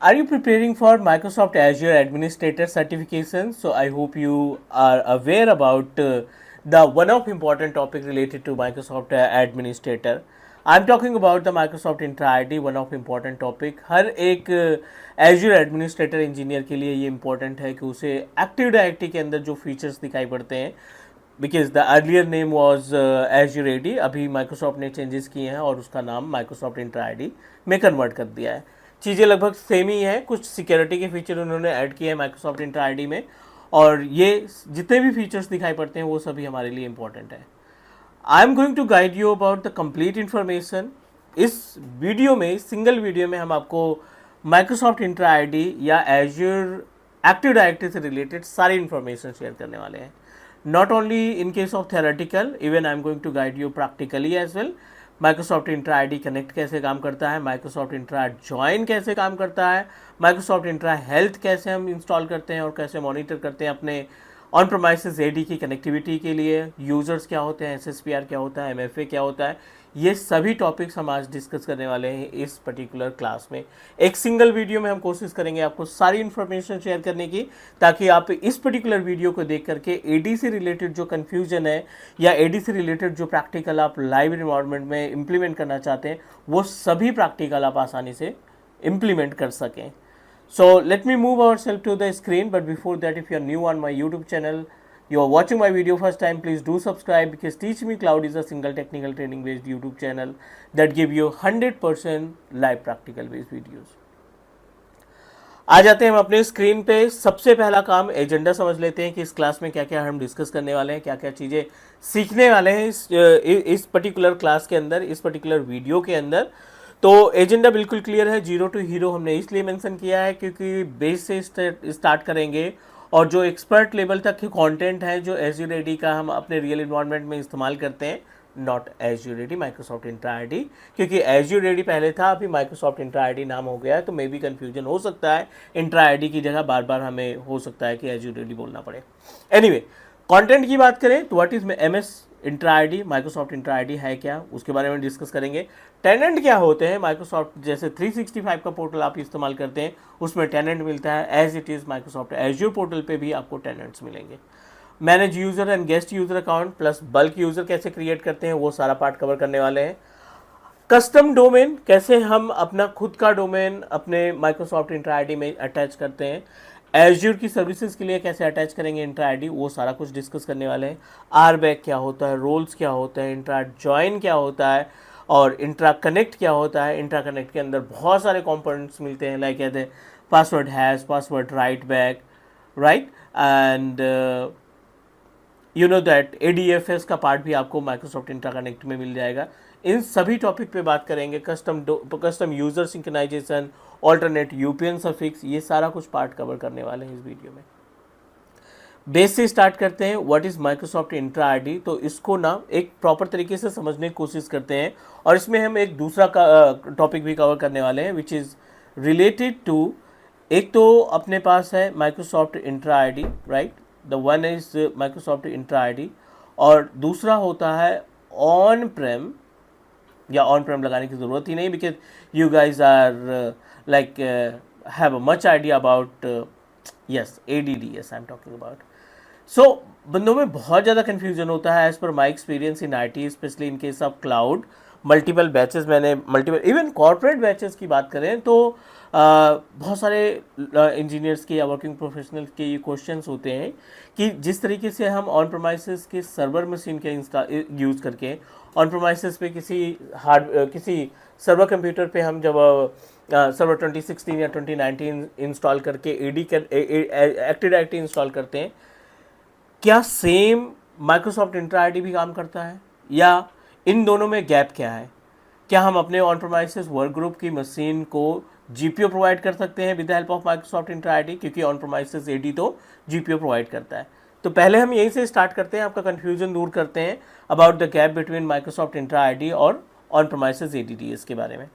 Are you preparing for Microsoft Azure Administrator certification? So I hope you are aware about the one of important topic related to Microsoft Administrator. I'm talking about the Microsoft Intra ID, one of important topic. हर एक Azure Administrator Engineer के लिए ये important है कि उसे Active Directory के अंदर जो features दिखाई पड़ते हैं, because the earlier name was Azure AD, अभी माइक्रोसॉफ्ट ने चेंजेस किए हैं और उसका नाम माइक्रोसॉफ्ट इंट्रा आईडी में कन्वर्ट कर दिया है. चीज़ें लगभग सेम ही हैं, कुछ सिक्योरिटी के फीचर उन्होंने ऐड किए हैं माइक्रोसॉफ्ट इंट्रा आईडी में, और ये जितने भी फीचर्स दिखाई पड़ते हैं वो सभी हमारे लिए इंपॉर्टेंट है. I am going to guide you about the complete information. इस वीडियो में, सिंगल वीडियो में, हम आपको माइक्रोसॉफ्ट इंट्रा आईडी या एज्योर एक्टिव डायरेक्टरी से रिलेटेड सारी इन्फॉर्मेशन शेयर करने वाले हैं. Not only in case of theoretical, even I'm going to guide you practically as well. Microsoft Intra ID Connect कैसे काम करता है, Microsoft Intra Join कैसे काम करता है, Microsoft Intra Health कैसे हम इंस्टॉल करते हैं और कैसे मॉनिटर करते हैं अपने ऑन प्रोमाइसेस एडी की कनेक्टिविटी के लिए, यूज़र्स क्या होते हैं, SSPR क्या होता है, MFA क्या होता है, ये सभी टॉपिक्स हम आज डिस्कस करने वाले हैं इस पर्टिकुलर क्लास में. एक सिंगल वीडियो में हम कोशिश करेंगे आपको सारी इन्फॉर्मेशन शेयर करने की, ताकि आप इस पर्टिकुलर वीडियो को देख करके एडी से रिलेटेड जो कन्फ्यूजन है या एडी से रिलेटेड जो प्रैक्टिकल आप लाइव इन्वायरमेंट में इम्प्लीमेंट करना चाहते हैं वो सभी प्रैक्टिकल आप आसानी से इम्प्लीमेंट कर सकें. So let me move ourselves to the screen, but before that, if you are new on my YouTube channel, you are watching my video first time, please do subscribe, because Teach Me Cloud is a single technical training based YouTube channel that give you 100% live practical based videos. आ जाते हैं हम अपने screen पे. सबसे पहला काम agenda समझ लेते हैं कि इस क्लास में क्या क्या हम डिस्कस करने वाले हैं, क्या क्या चीज़ें सीखने वाले हैं इस पर्टिकुलर क्लास के अंदर, इस पर्टिकुलर वीडियो के अंदर. तो एजेंडा बिल्कुल क्लियर है. जीरो टू हीरो हमने इसलिए मेंशन किया है क्योंकि बेस से स्टार्ट करेंगे और जो एक्सपर्ट लेवल तक के कंटेंट है जो एज्यूर एडी का हम अपने रियल इन्वायरमेंट में इस्तेमाल करते हैं, not Azure AD, Microsoft Entra ID. क्योंकि एज्यूर एडी पहले था, अभी माइक्रोसॉफ्ट इंट्रा आईडी नाम हो गया है, तो मे भी कन्फ्यूजन हो सकता है. इंट्रा आईडी की जगह बार बार हमें हो सकता है कि एज्यूर एडी बोलना पड़े. एनीवे, कंटेंट की बात करें तो what is MS intra ID, Microsoft Entra ID है क्या, उसके बारे में डिस्कस करेंगे. टेनेंट क्या होते हैं, माइक्रोसॉफ्ट जैसे 365 का पोर्टल आप इस्तेमाल करते हैं उसमें टेनेंट मिलता है, as it is Microsoft Azure portal पे भी आपको टेनेंट्स मिलेंगे. Manage user and guest user account plus bulk user कैसे क्रिएट करते हैं वो सारा पार्ट कवर करने वाले हैं. कस्टम डोमेन, कैसे हम अपना खुद का डोमेन अपने माइक्रोसॉफ्ट इंट्रा आईडी में अटैच करते हैं. एज्योर की सर्विसेज के लिए कैसे अटैच करेंगे इंट्रा आईडी, वो सारा कुछ डिस्कस करने वाले हैं. आरबैक क्या होता है, रोल्स क्या होता है, इंट्रा जॉइन क्या होता है और इंट्रा कनेक्ट क्या होता है. इंट्रा कनेक्ट के अंदर बहुत सारे कंपोनेंट्स मिलते हैं, लाइक कहते हैं password hash, password right back, right, and you know that ADFS का पार्ट भी आपको माइक्रोसॉफ्ट इंट्रा कनेक्ट में मिल जाएगा. इन सभी टॉपिक पे बात करेंगे. Custom user synchronization, alternate UPN suffix, ये सारा कुछ पार्ट कवर करने वाले हैं इस वीडियो में. बेस से स्टार्ट करते हैं. What is Microsoft Entra ID, तो इसको ना एक प्रॉपर तरीके से समझने की कोशिश करते हैं, और इसमें हम एक दूसरा टॉपिक भी कवर करने वाले हैं विच इज़ रिलेटेड टू, एक तो अपने पास है Microsoft Entra ID, right, the one is Microsoft Entra ID, और दूसरा होता है ऑन प्रेम, या ऑन प्रेम लगाने की ज़रूरत ही नहीं, because you guys are like have a much idea about yes ADDS I am talking about. So बंदों में बहुत ज़्यादा कन्फ्यूजन होता है as per my experience in IT, specially in case of cloud. Multiple batches, मैंने multiple even corporate batches की बात करें तो बहुत सारे इंजीनियर्स के या वर्किंग प्रोफेशनल्स के ये क्वेश्चंस होते हैं कि जिस तरीके से हम ऑन प्रोमाइसेस के सर्वर मशीन के यूज़ करके ऑन प्रोमाइसेस पे किसी सर्वर कंप्यूटर पे हम जब सर्वर 2016 या 2019 इंस्टॉल करके एक्टिव डायरेक्टरी इंस्टॉल करते हैं, क्या सेम माइक्रोसॉफ्ट इंट्रा आईडी भी काम करता है, या इन दोनों में गैप क्या है. क्या हम अपने ऑन प्रोमाइसेस वर्क ग्रुप की मशीन को GPO प्रोवाइड कर सकते हैं with the help of Microsoft Entra ID, क्योंकि ऑन प्रोमाइसेस AD तो GPO प्रोवाइड करता है. तो पहले हम यहीं से स्टार्ट करते हैं, आपका कन्फ्यूजन दूर करते हैं about the gap between Microsoft Entra ID और ऑन प्रोमाइसेस ADDS के बारे में.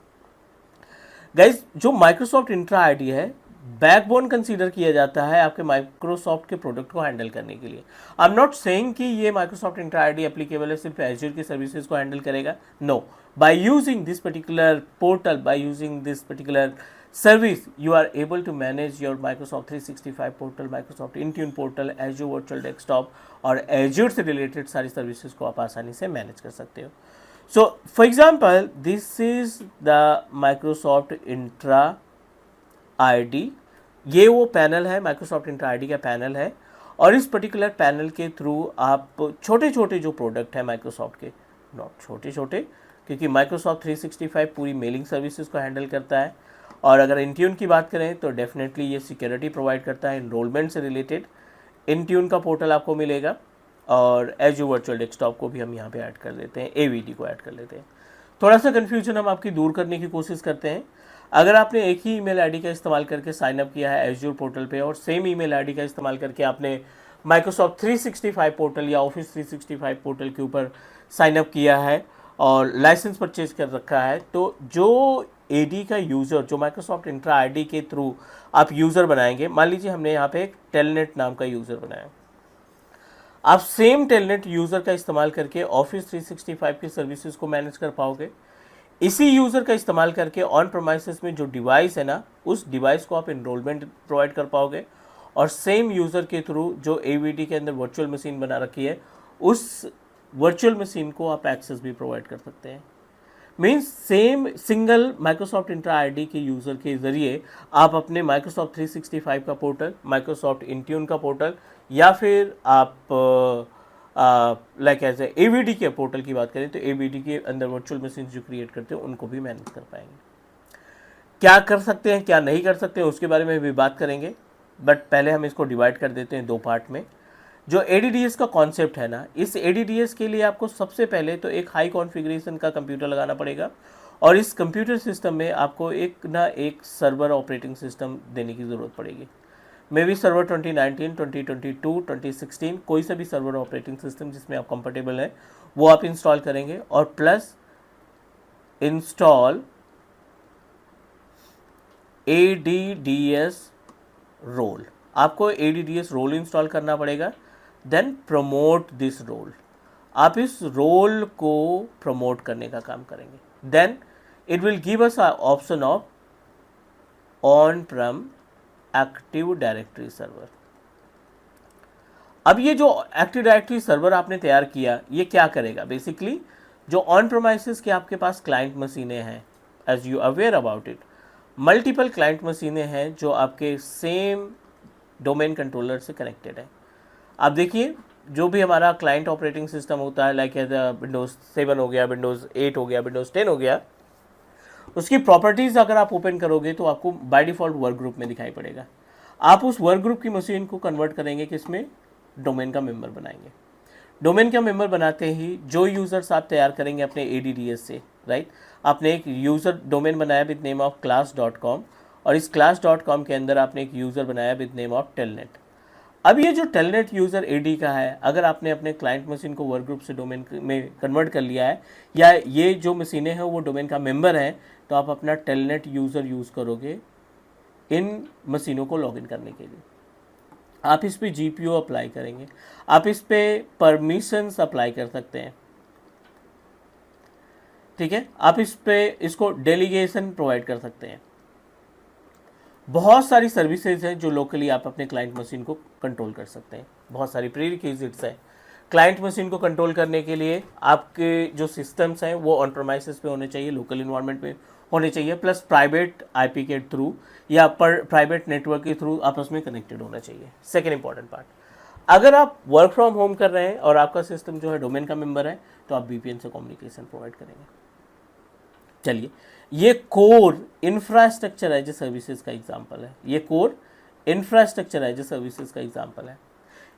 गाइज, जो माइक्रोसॉफ्ट इंट्रा आईडी है, बैकबोन कंसीडर किया जाता है आपके माइक्रोसॉफ्ट के प्रोडक्ट को हैंडल करने के लिए. आई एम नॉट सेइंग कि ये माइक्रोसॉफ्ट इंट्रा आईडी एप्लीकेबल है सिर्फ एज्योर की सर्विसेज को हैंडल करेगा. No, by using this particular portal, by using this particular service, you are able to manage your Microsoft 365 portal, Microsoft Intune portal, Azure Virtual Desktop और Azure से related सारी services को आप आसानी से मैनेज कर सकते हो. So for example this is the Microsoft intra ID. ये वो पैनल है, माइक्रोसॉफ्ट इंट्रा ID का पैनल है, और इस पर्टिकुलर पैनल के थ्रू आप छोटे छोटे जो प्रोडक्ट हैं माइक्रोसॉफ्ट के, नॉट छोटे छोटे क्योंकि माइक्रोसॉफ्ट 365 पूरी मेलिंग सर्विसेज को हैंडल करता है, और अगर इंट्यून की बात करें तो डेफिनेटली ये सिक्योरिटी प्रोवाइड करता है. इनरोलमेंट से रिलेटेड इंट्यून का पोर्टल आपको मिलेगा, और एज्यूर वर्चुअल डेस्कटॉप को भी हम यहाँ पे ऐड कर देते हैं, AVD को ऐड कर लेते हैं. थोड़ा सा कन्फ्यूजन हम आपकी दूर करने की कोशिश करते हैं. अगर आपने एक ही ईमेल आईडी का इस्तेमाल करके साइन अप किया है एज्यूर पोर्टल पे, और सेम ईमेल आईडी का इस्तेमाल करके आपने माइक्रोसॉफ्ट 365 पोर्टल या ऑफिस 365 पोर्टल के ऊपर साइन अप किया है और लाइसेंस परचेज कर रखा है, तो जो AD का यूज़र, जो माइक्रोसॉफ्ट इंट्रा ID के थ्रू आप यूज़र बनाएंगे, मान लीजिए हमने यहाँ पे एक टेलनेट नाम का यूज़र बनाया, आप सेम टेलनेट यूज़र का इस्तेमाल करके ऑफिस 365 की सर्विसेज को मैनेज कर पाओगे. इसी यूज़र का इस्तेमाल करके ऑन प्रोमाइसेस में जो डिवाइस है ना, उस डिवाइस को आप इनरोलमेंट प्रोवाइड कर पाओगे, और सेम यूज़र के थ्रू जो AVD के अंदर वर्चुअल मशीन बना रखी है, उस वर्चुअल मशीन को आप एक्सेस भी प्रोवाइड कर सकते हैं. Means same single Microsoft intra ID के यूज़र के ज़रिए आप अपने माइक्रोसॉफ्ट 365 का पोर्टल, माइक्रोसॉफ्ट इंट्यून का पोर्टल, या फिर आप लाइक एज AVD के पोर्टल की बात करें तो AVD के अंदर वर्चुअल मशीन जो क्रिएट करते हैं उनको भी मैनेज कर पाएंगे. क्या कर सकते हैं, क्या नहीं कर सकते हैं, उसके बारे में भी बात करेंगे, बट पहले हम इसको डिवाइड कर देते हैं दो पार्ट में. जो ADDS का कॉन्सेप्ट है ना, इस ADDS के लिए आपको सबसे पहले तो एक हाई कॉन्फ़िगरेशन का कंप्यूटर लगाना पड़ेगा, और इस कंप्यूटर सिस्टम में आपको एक ना एक सर्वर ऑपरेटिंग सिस्टम देने की ज़रूरत पड़ेगी. मे बी सर्वर 2019, 2022, 2016, कोई सा भी सर्वर ऑपरेटिंग सिस्टम जिसमें आप कंफर्टेबल हैं वो आप इंस्टॉल करेंगे, और प्लस इंस्टॉल ADDS रोल. आपको ADDS रोल इंस्टॉल करना पड़ेगा. देन प्रमोट दिस रोल, आप इस रोल को प्रमोट करने का काम करेंगे. Then it will give us option of on prem active directory server. अब ये जो एक्टिव डायरेक्टरी सर्वर आपने तैयार किया, ये क्या करेगा? बेसिकली जो ऑन प्रोमाइसेस के आपके पास क्लाइंट मशीनें हैं, as you aware about it, multiple client मशीनें हैं जो आपके सेम डोमेन कंट्रोलर से कनेक्टेड है. आप देखिए, जो भी हमारा क्लाइंट ऑपरेटिंग सिस्टम होता है, लाइक विंडोज़ 7 हो गया, विंडोज़ 8 हो गया, विंडोज़ 10 हो गया, उसकी प्रॉपर्टीज़ अगर आप ओपन करोगे तो आपको बाय डिफ़ॉल्ट वर्क ग्रुप में दिखाई पड़ेगा. आप उस वर्क ग्रुप की मशीन को कन्वर्ट करेंगे किसमें? डोमेन का मेंबर बनाएंगे. डोमेन का मेंबर बनाते ही जो यूज़र्स आप तैयार करेंगे अपने ADDS से, राइट, आपने एक यूज़र डोमेन बनाया विद नेम ऑफ class.com, और इस class.com के अंदर आपने एक यूज़र बनाया विद नेम ऑफ टेलनेट. अब ये जो टेलनेट यूज़र AD का है, अगर आपने अपने क्लाइंट मशीन को वर्क ग्रुप से डोमेन में कन्वर्ट कर लिया है, या ये जो मशीनें हैं वो डोमेन का मेंबर हैं, तो आप अपना टेलनेट यूज़र यूज़ करोगे इन मशीनों को लॉगिन करने के लिए. आप इस पे GPU अप्लाई करेंगे, आप इस पे परमिशंस अप्लाई कर सकते हैं, ठीक है, आप इस पे इसको डेलीगेशन प्रोवाइड कर सकते हैं. बहुत सारी सर्विसेज हैं जो लोकली आप अपने क्लाइंट मशीन को कंट्रोल कर सकते हैं. बहुत सारी प्रीरिक्विजिट्स हैं क्लाइंट मशीन को कंट्रोल करने के लिए. आपके जो सिस्टम्स हैं वो ऑन प्रोमाइसेस पे होने चाहिए, लोकल इन्वायरमेंट में होने चाहिए, प्लस प्राइवेट IP के थ्रू या प्राइवेट नेटवर्क के थ्रू आपस में कनेक्टेड होना चाहिए. सेकेंड इंपॉर्टेंट पार्ट, अगर आप वर्क फ्रॉम होम कर रहे हैं और आपका सिस्टम जो है डोमेन का मेंबर है, तो आप VPN से कम्युनिकेशन प्रोवाइड करेंगे. चलिए, ये core infrastructure as a services का एग्जांपल है. ये core infrastructure as a services का एग्जांपल है.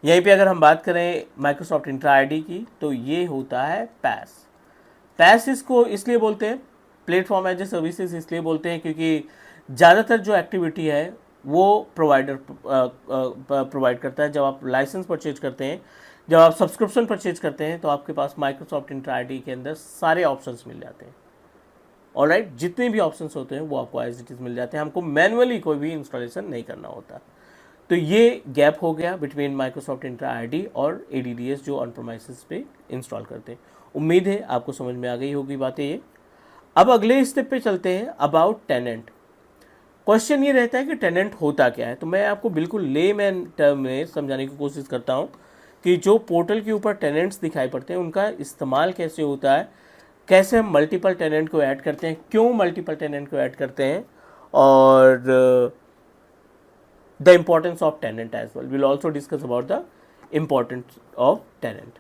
यहीं पे अगर हम बात करें माइक्रोसॉफ्ट इंट्रा ID की, तो ये होता है PaaS. इसको इसलिए बोलते हैं प्लेटफॉर्म एज ए सर्विसेज, इसलिए बोलते हैं क्योंकि ज़्यादातर जो एक्टिविटी है वो प्रोवाइडर प्रोवाइड करता है. जब आप लाइसेंस परचेज करते हैं, जब आप सब्सक्रिप्शन परचेज करते हैं, तो आपके पास माइक्रोसॉफ्ट इंट्रा ID के अंदर सारे ऑप्शंस मिल जाते हैं. ऑलराइट, जितने भी ऑप्शंस होते हैं वो आपको एज इट इज़ मिल जाते हैं, हमको मैनुअली कोई भी इंस्टॉलेशन नहीं करना होता. तो ये गैप हो गया बिटवीन माइक्रोसॉफ्ट इंट्रा ID और ADDS जो ऑन प्रोमाइसेस पे इंस्टॉल करते हैं. उम्मीद है आपको समझ में आ गई होगी बातें ये. अब अगले स्टेप पे चलते हैं, अबाउट टेनेंट. क्वेश्चन ये रहता है कि टेनेंट होता क्या है, तो मैं आपको बिल्कुल लेमैन टर्म में समझाने की कोशिश करता हूँ कि जो पोर्टल के ऊपर टेनेंट्स दिखाई पड़ते हैं उनका इस्तेमाल कैसे होता है, कैसे हम मल्टीपल टेनेंट को ऐड करते हैं, क्यों मल्टीपल टेनेंट को ऐड करते हैं, और the importance of tenant as well. Will also discuss about the importance of tenant.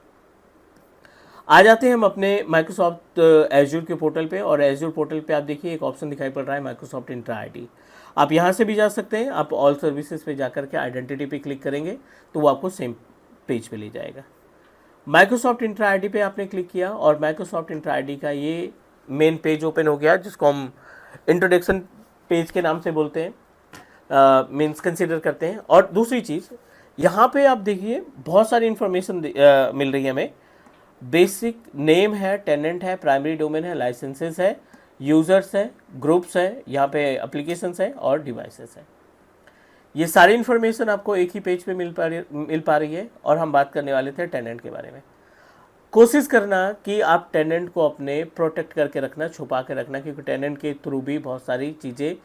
आ जाते हैं हम अपने माइक्रोसॉफ्ट एज्योर के पोर्टल पे, और एज्योर पोर्टल पे आप देखिए एक ऑप्शन दिखाई पड़ रहा है माइक्रोसॉफ्ट इंट्रा आईडी। आप यहाँ से भी जा सकते हैं, आप ऑल सर्विसेज पे जाकर के आइडेंटिटी पे क्लिक करेंगे तो वो आपको सेम पेज पे ले जाएगा। माइक्रोसॉफ्ट इंट्रा आईडी पे आपने क्लिक किया और माइक्रोसॉफ्ट इंट्रा आईडी का ये मेन पेज ओपन हो गया, जिसको हम इंट्रोडक्शन पेज के नाम से बोलते हैं, मीन्स कंसिडर करते हैं। और दूसरी चीज़ यहाँ पे आप देखिए बहुत सारी इन्फॉर्मेशन मिल रही है हमें। बेसिक नेम है, टेनेंट है, प्राइमरी डोमेन है, लाइसेंसेस है, यूज़र्स है, ग्रुप्स है, यहाँ पे एप्लीकेशंस है और डिवाइसेस है। ये सारी इन्फॉर्मेशन आपको एक ही पेज पे मिल पा रही है। और हम बात करने वाले थे टेनेंट के बारे में। कोशिश करना कि आप टेनेंट को अपने प्रोटेक्ट करके रखना, छुपा के रखना, क्योंकि टेनेंट के थ्रू भी बहुत सारी चीज़ें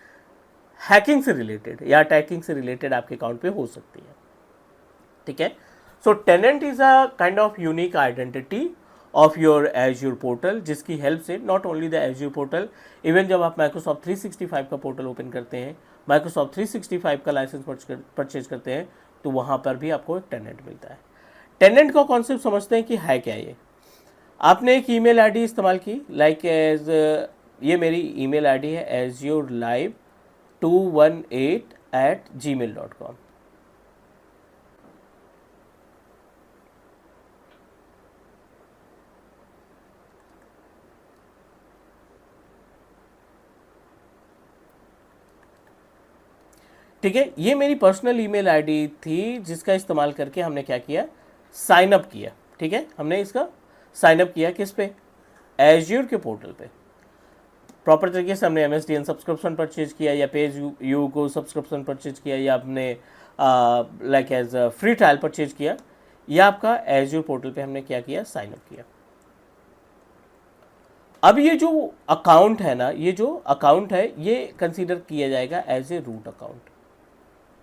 हैकिंग से रिलेटेड या अटैकिंग से रिलेटेड आपके अकाउंट पे हो सकती है। ठीक है, so tenant is a kind of unique identity of your Azure portal, जिसकी हेल्प से not only the Azure portal, even जब आप माइक्रोसॉफ्ट 365 का पोर्टल ओपन करते हैं, माइक्रोसॉफ्ट 365 का लाइसेंस परचेज करते हैं, तो वहाँ पर भी आपको एक टेनेंट मिलता है। टेनेंट का कॉन्सेप्ट समझते हैं कि है क्या ये। आपने एक ईमेल आईडी इस्तेमाल की, लाइक एज ये मेरी ईमेल आईडी है azurelive218@gmail.com। ठीक है, ये मेरी पर्सनल ईमेल आईडी थी, जिसका इस्तेमाल करके हमने क्या किया, साइन अप किया। ठीक है, हमने इसका साइन अप किया किस पे, एज्योर के पोर्टल पे। प्रॉपर तरीके से हमने MSDN सब्सक्रिप्शन परचेज किया, या pay as you go subscription purchase किया, या आपने like as free trial purchase किया, या आपका एज्योर पोर्टल पे हमने क्या किया, साइन अप किया। अब ये जो अकाउंट है ना, ये जो अकाउंट है ये कंसीडर किया जाएगा as a root account,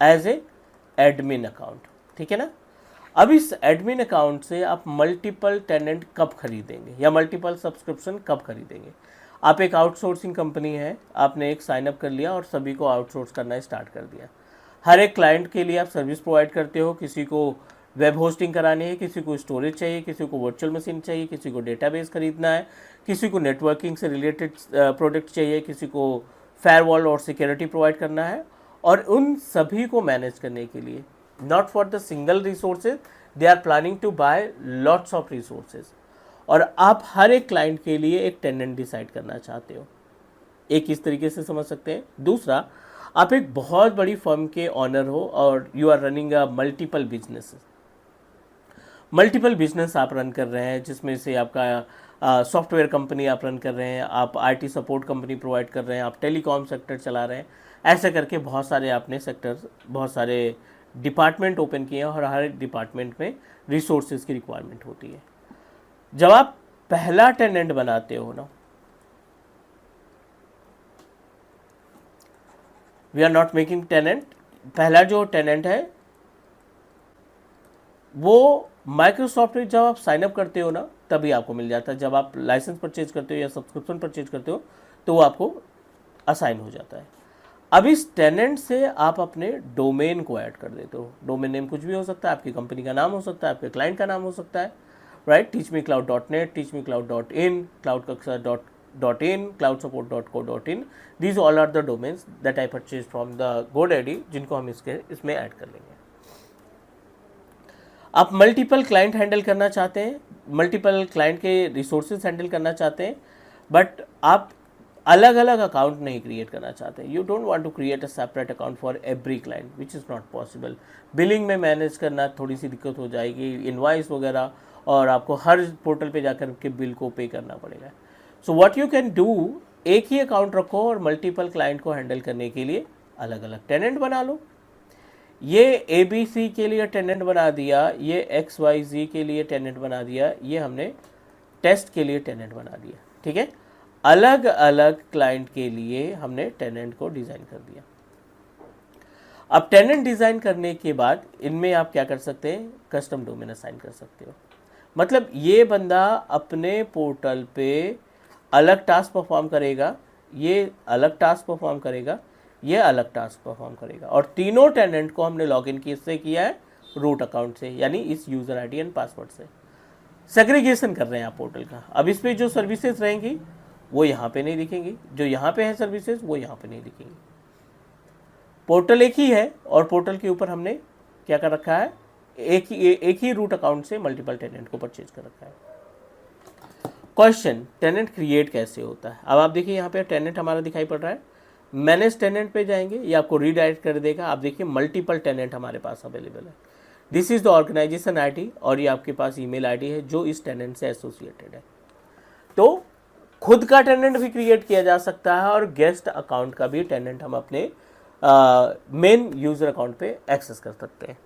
as a admin account. ठीक है ना। अब इस एडमिन अकाउंट से आप मल्टीपल टेनेंट कब खरीदेंगे या मल्टीपल सब्सक्रिप्शन कब खरीदेंगे। आप एक आउटसोर्सिंग कंपनी है, आपने एक साइन अप कर लिया और सभी को आउटसोर्स करना स्टार्ट कर दिया। हर एक क्लाइंट के लिए आप सर्विस प्रोवाइड करते हो, किसी को वेब होस्टिंग करानी है, किसी को स्टोरेज चाहिए, किसी को वर्चुअल मशीन चाहिए, किसी को डेटाबेस खरीदना है, किसी को नेटवर्किंग से रिलेटेड प्रोडक्ट चाहिए, किसी को फायरवॉल और सिक्योरिटी प्रोवाइड करना है। और उन सभी को मैनेज करने के लिए not for the single resources, they are planning to buy lots of resources. और आप हर एक क्लाइंट के लिए एक टेनेंट डिसाइड करना चाहते हो, एक इस तरीके से समझ सकते हैं। दूसरा, आप एक बहुत बड़ी फर्म के ऑनर हो और you are running a multiple business आप रन कर रहे हैं, जिसमें से आपका सॉफ्टवेयर कंपनी आप रन कर रहे हैं, आप IT सपोर्ट कंपनी प्रोवाइड कर रहे हैं, आप टेलीकॉम सेक्टर चला रहे हैं। ऐसे करके बहुत सारे आपने सेक्टर्स, बहुत सारे डिपार्टमेंट ओपन किए हैं और हर डिपार्टमेंट में रिसोर्सेज की रिक्वायरमेंट होती है। जब आप पहला टेनेंट बनाते हो ना, we are not making tenant, पहला जो टेनेंट है वो माइक्रोसॉफ्ट में जब आप साइन अप करते हो ना तभी आपको मिल जाता है। जब आप लाइसेंस परचेज करते हो या सब्सक्रिप्शन परचेज करते हो तो वो आपको असाइन हो जाता है। अब इस टेनेंट से आप अपने डोमेन को ऐड कर देते हो। डोमेन नेम कुछ भी हो सकता है, आपकी कंपनी का नाम हो सकता है, आपके क्लाइंट का नाम हो सकता है, right. teachmecloud.net, teachmecloud.in, cloudkaksa.in, cloudsupport.co.in, these all are the domains that I purchased from the GoDaddy, जिनको हम इसमें ऐड कर लेंगे। आप मल्टीपल क्लाइंट हैंडल करना चाहते हैं, मल्टीपल क्लाइंट के रिसोर्सेज हैंडल करना चाहते हैं, बट आप अलग अलग अकाउंट नहीं क्रिएट करना चाहते। You don't want to create a separate account for every client, which is not possible. Billing में मैनेज करना थोड़ी सी दिक्कत हो जाएगी, इनवॉइस वगैरह, और आपको हर पोर्टल पे जाकर के बिल को पे करना पड़ेगा। So what you can do, एक ही अकाउंट रखो और मल्टीपल क्लाइंट को हैंडल करने के लिए अलग अलग टेनेंट बना लो। ये ABC के लिए टेनेंट बना दिया, ये XYZ के लिए टेनेंट बना दिया, ये हमने टेस्ट के लिए टेनेंट बना दिया। ठीक है, अलग अलग क्लाइंट के लिए हमने टेनेंट को डिज़ाइन कर दिया। अब टेनेंट डिज़ाइन करने के बाद इनमें आप क्या कर सकते हैं, कस्टम डोमेन असाइन कर सकते हो। मतलब ये बंदा अपने पोर्टल पे अलग टास्क परफॉर्म करेगा, ये अलग टास्क परफॉर्म करेगा, ये अलग टास्क परफॉर्म करेगा, और तीनों टेनेंट को हमने लॉगिन किससे किया है, रूट अकाउंट से, यानी इस यूज़र आईडी एंड पासवर्ड से। सेग्रीगेशन कर रहे हैं आप पोर्टल का। अब इस पर जो सर्विसेज रहेंगी वो यहाँ पे नहीं दिखेंगी, जो यहाँ पे है सर्विसेज वो यहाँ पे नहीं दिखेंगी। पोर्टल एक ही है और पोर्टल के ऊपर हमने क्या कर रखा है, एक ही रूट अकाउंट से मल्टीपल टेनेंट को परचेज कर रखा है। क्वेश्चन, टेनेंट क्रिएट कैसे होता है। अब आप देखिए यहाँ पे टेनेंट हमारा दिखाई पड़ रहा है, मैनेज टेनेंट पे जाएंगे, ये आपको रीडायरेक्ट कर देगा। आप देखिए मल्टीपल टेनेंट हमारे पास अवेलेबल है। This is the organization ID और ये आपके पास ईमेल आईडी है जो इस टेनेंट से एसोसिएटेड है। तो खुद का टेनेंट भी क्रिएट किया जा सकता है और गेस्ट अकाउंट का भी टेनेंट हम अपने मेन यूजर अकाउंट पे एक्सेस कर सकते हैं।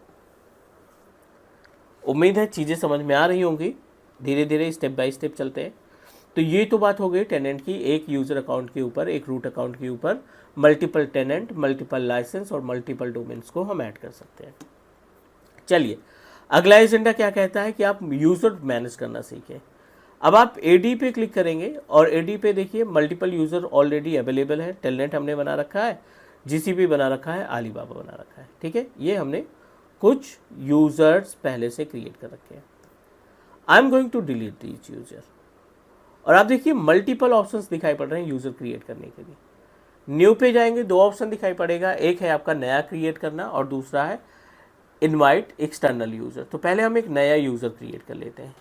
उम्मीद है चीज़ें समझ में आ रही होंगी, धीरे धीरे स्टेप बाय स्टेप चलते हैं। तो ये तो बात हो गई टेनेंट की, एक यूज़र अकाउंट के ऊपर, एक रूट अकाउंट के ऊपर मल्टीपल टेनेंट, मल्टीपल लाइसेंस और मल्टीपल डोमेन्स को हम ऐड कर सकते हैं। चलिए अगला एजेंडा क्या कहता है कि आप यूज़र मैनेज करना सीखें। अब आप एडी पे क्लिक करेंगे और एडी पे देखिए मल्टीपल यूज़र ऑलरेडी अवेलेबल है। टेलनेट हमने बना रखा है, जीसीपी बना रखा है, आलीबाबा बना रखा है, ठीक है। ये हमने कुछ यूज़र्स पहले से क्रिएट कर रखे हैं। I am going to delete these user. और आप देखिए मल्टीपल ऑप्शंस दिखाई पड़ रहे हैं यूज़र क्रिएट करने के लिए। न्यू पे जाएंगे, दो ऑप्शन दिखाई पड़ेगा, एक है आपका नया क्रिएट करना और दूसरा है इनवाइट एक्सटर्नल यूज़र। तो पहले हम एक नया यूज़र क्रिएट कर लेते हैं।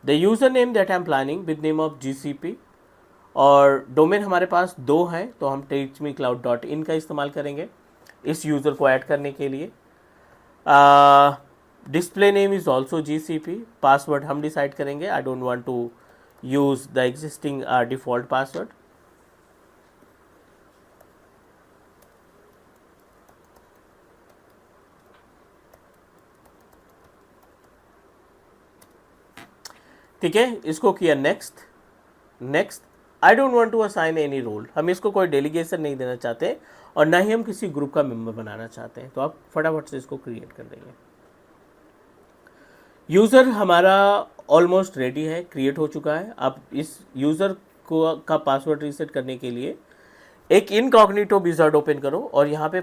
The user name that I am planning with name of GCP, और डोमेन हमारे पास दो हैं तो हम teachmecloud.in का इस्तेमाल करेंगे इस यूज़र को ऐड करने के लिए। Display name is also GCP। Password हम डिसाइड करेंगे, I don't want to use the existing default password. ठीक है, इसको किया next. I don't want to assign any role, हम इसको कोई डेलीगेशन नहीं देना चाहते और ना ही हम किसी ग्रुप का मेंबर बनाना चाहते हैं, तो आप फटाफट से इसको क्रिएट कर देंगे। यूज़र हमारा ऑलमोस्ट रेडी है, क्रिएट हो चुका है। अब इस यूज़र को का पासवर्ड रीसेट करने के लिए एक इनकॉग्निटो विज़ार्ड ओपन करो और यहाँ पे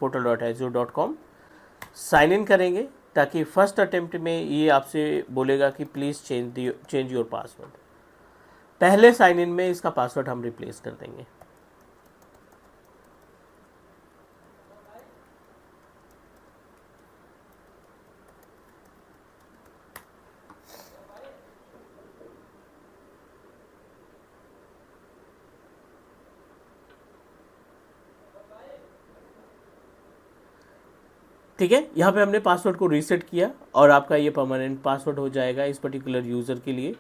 portal.azure.com साइन इन करेंगे, ताकि फर्स्ट अटेम्प्ट में ये आपसे बोलेगा कि प्लीज़ चेंज योर पासवर्ड। पहले साइन इन में इसका पासवर्ड हम रिप्लेस कर देंगे। ठीक है, यहाँ पे हमने पासवर्ड को रीसेट किया और आपका ये परमानेंट पासवर्ड हो जाएगा इस पर्टिकुलर यूज़र के लिए।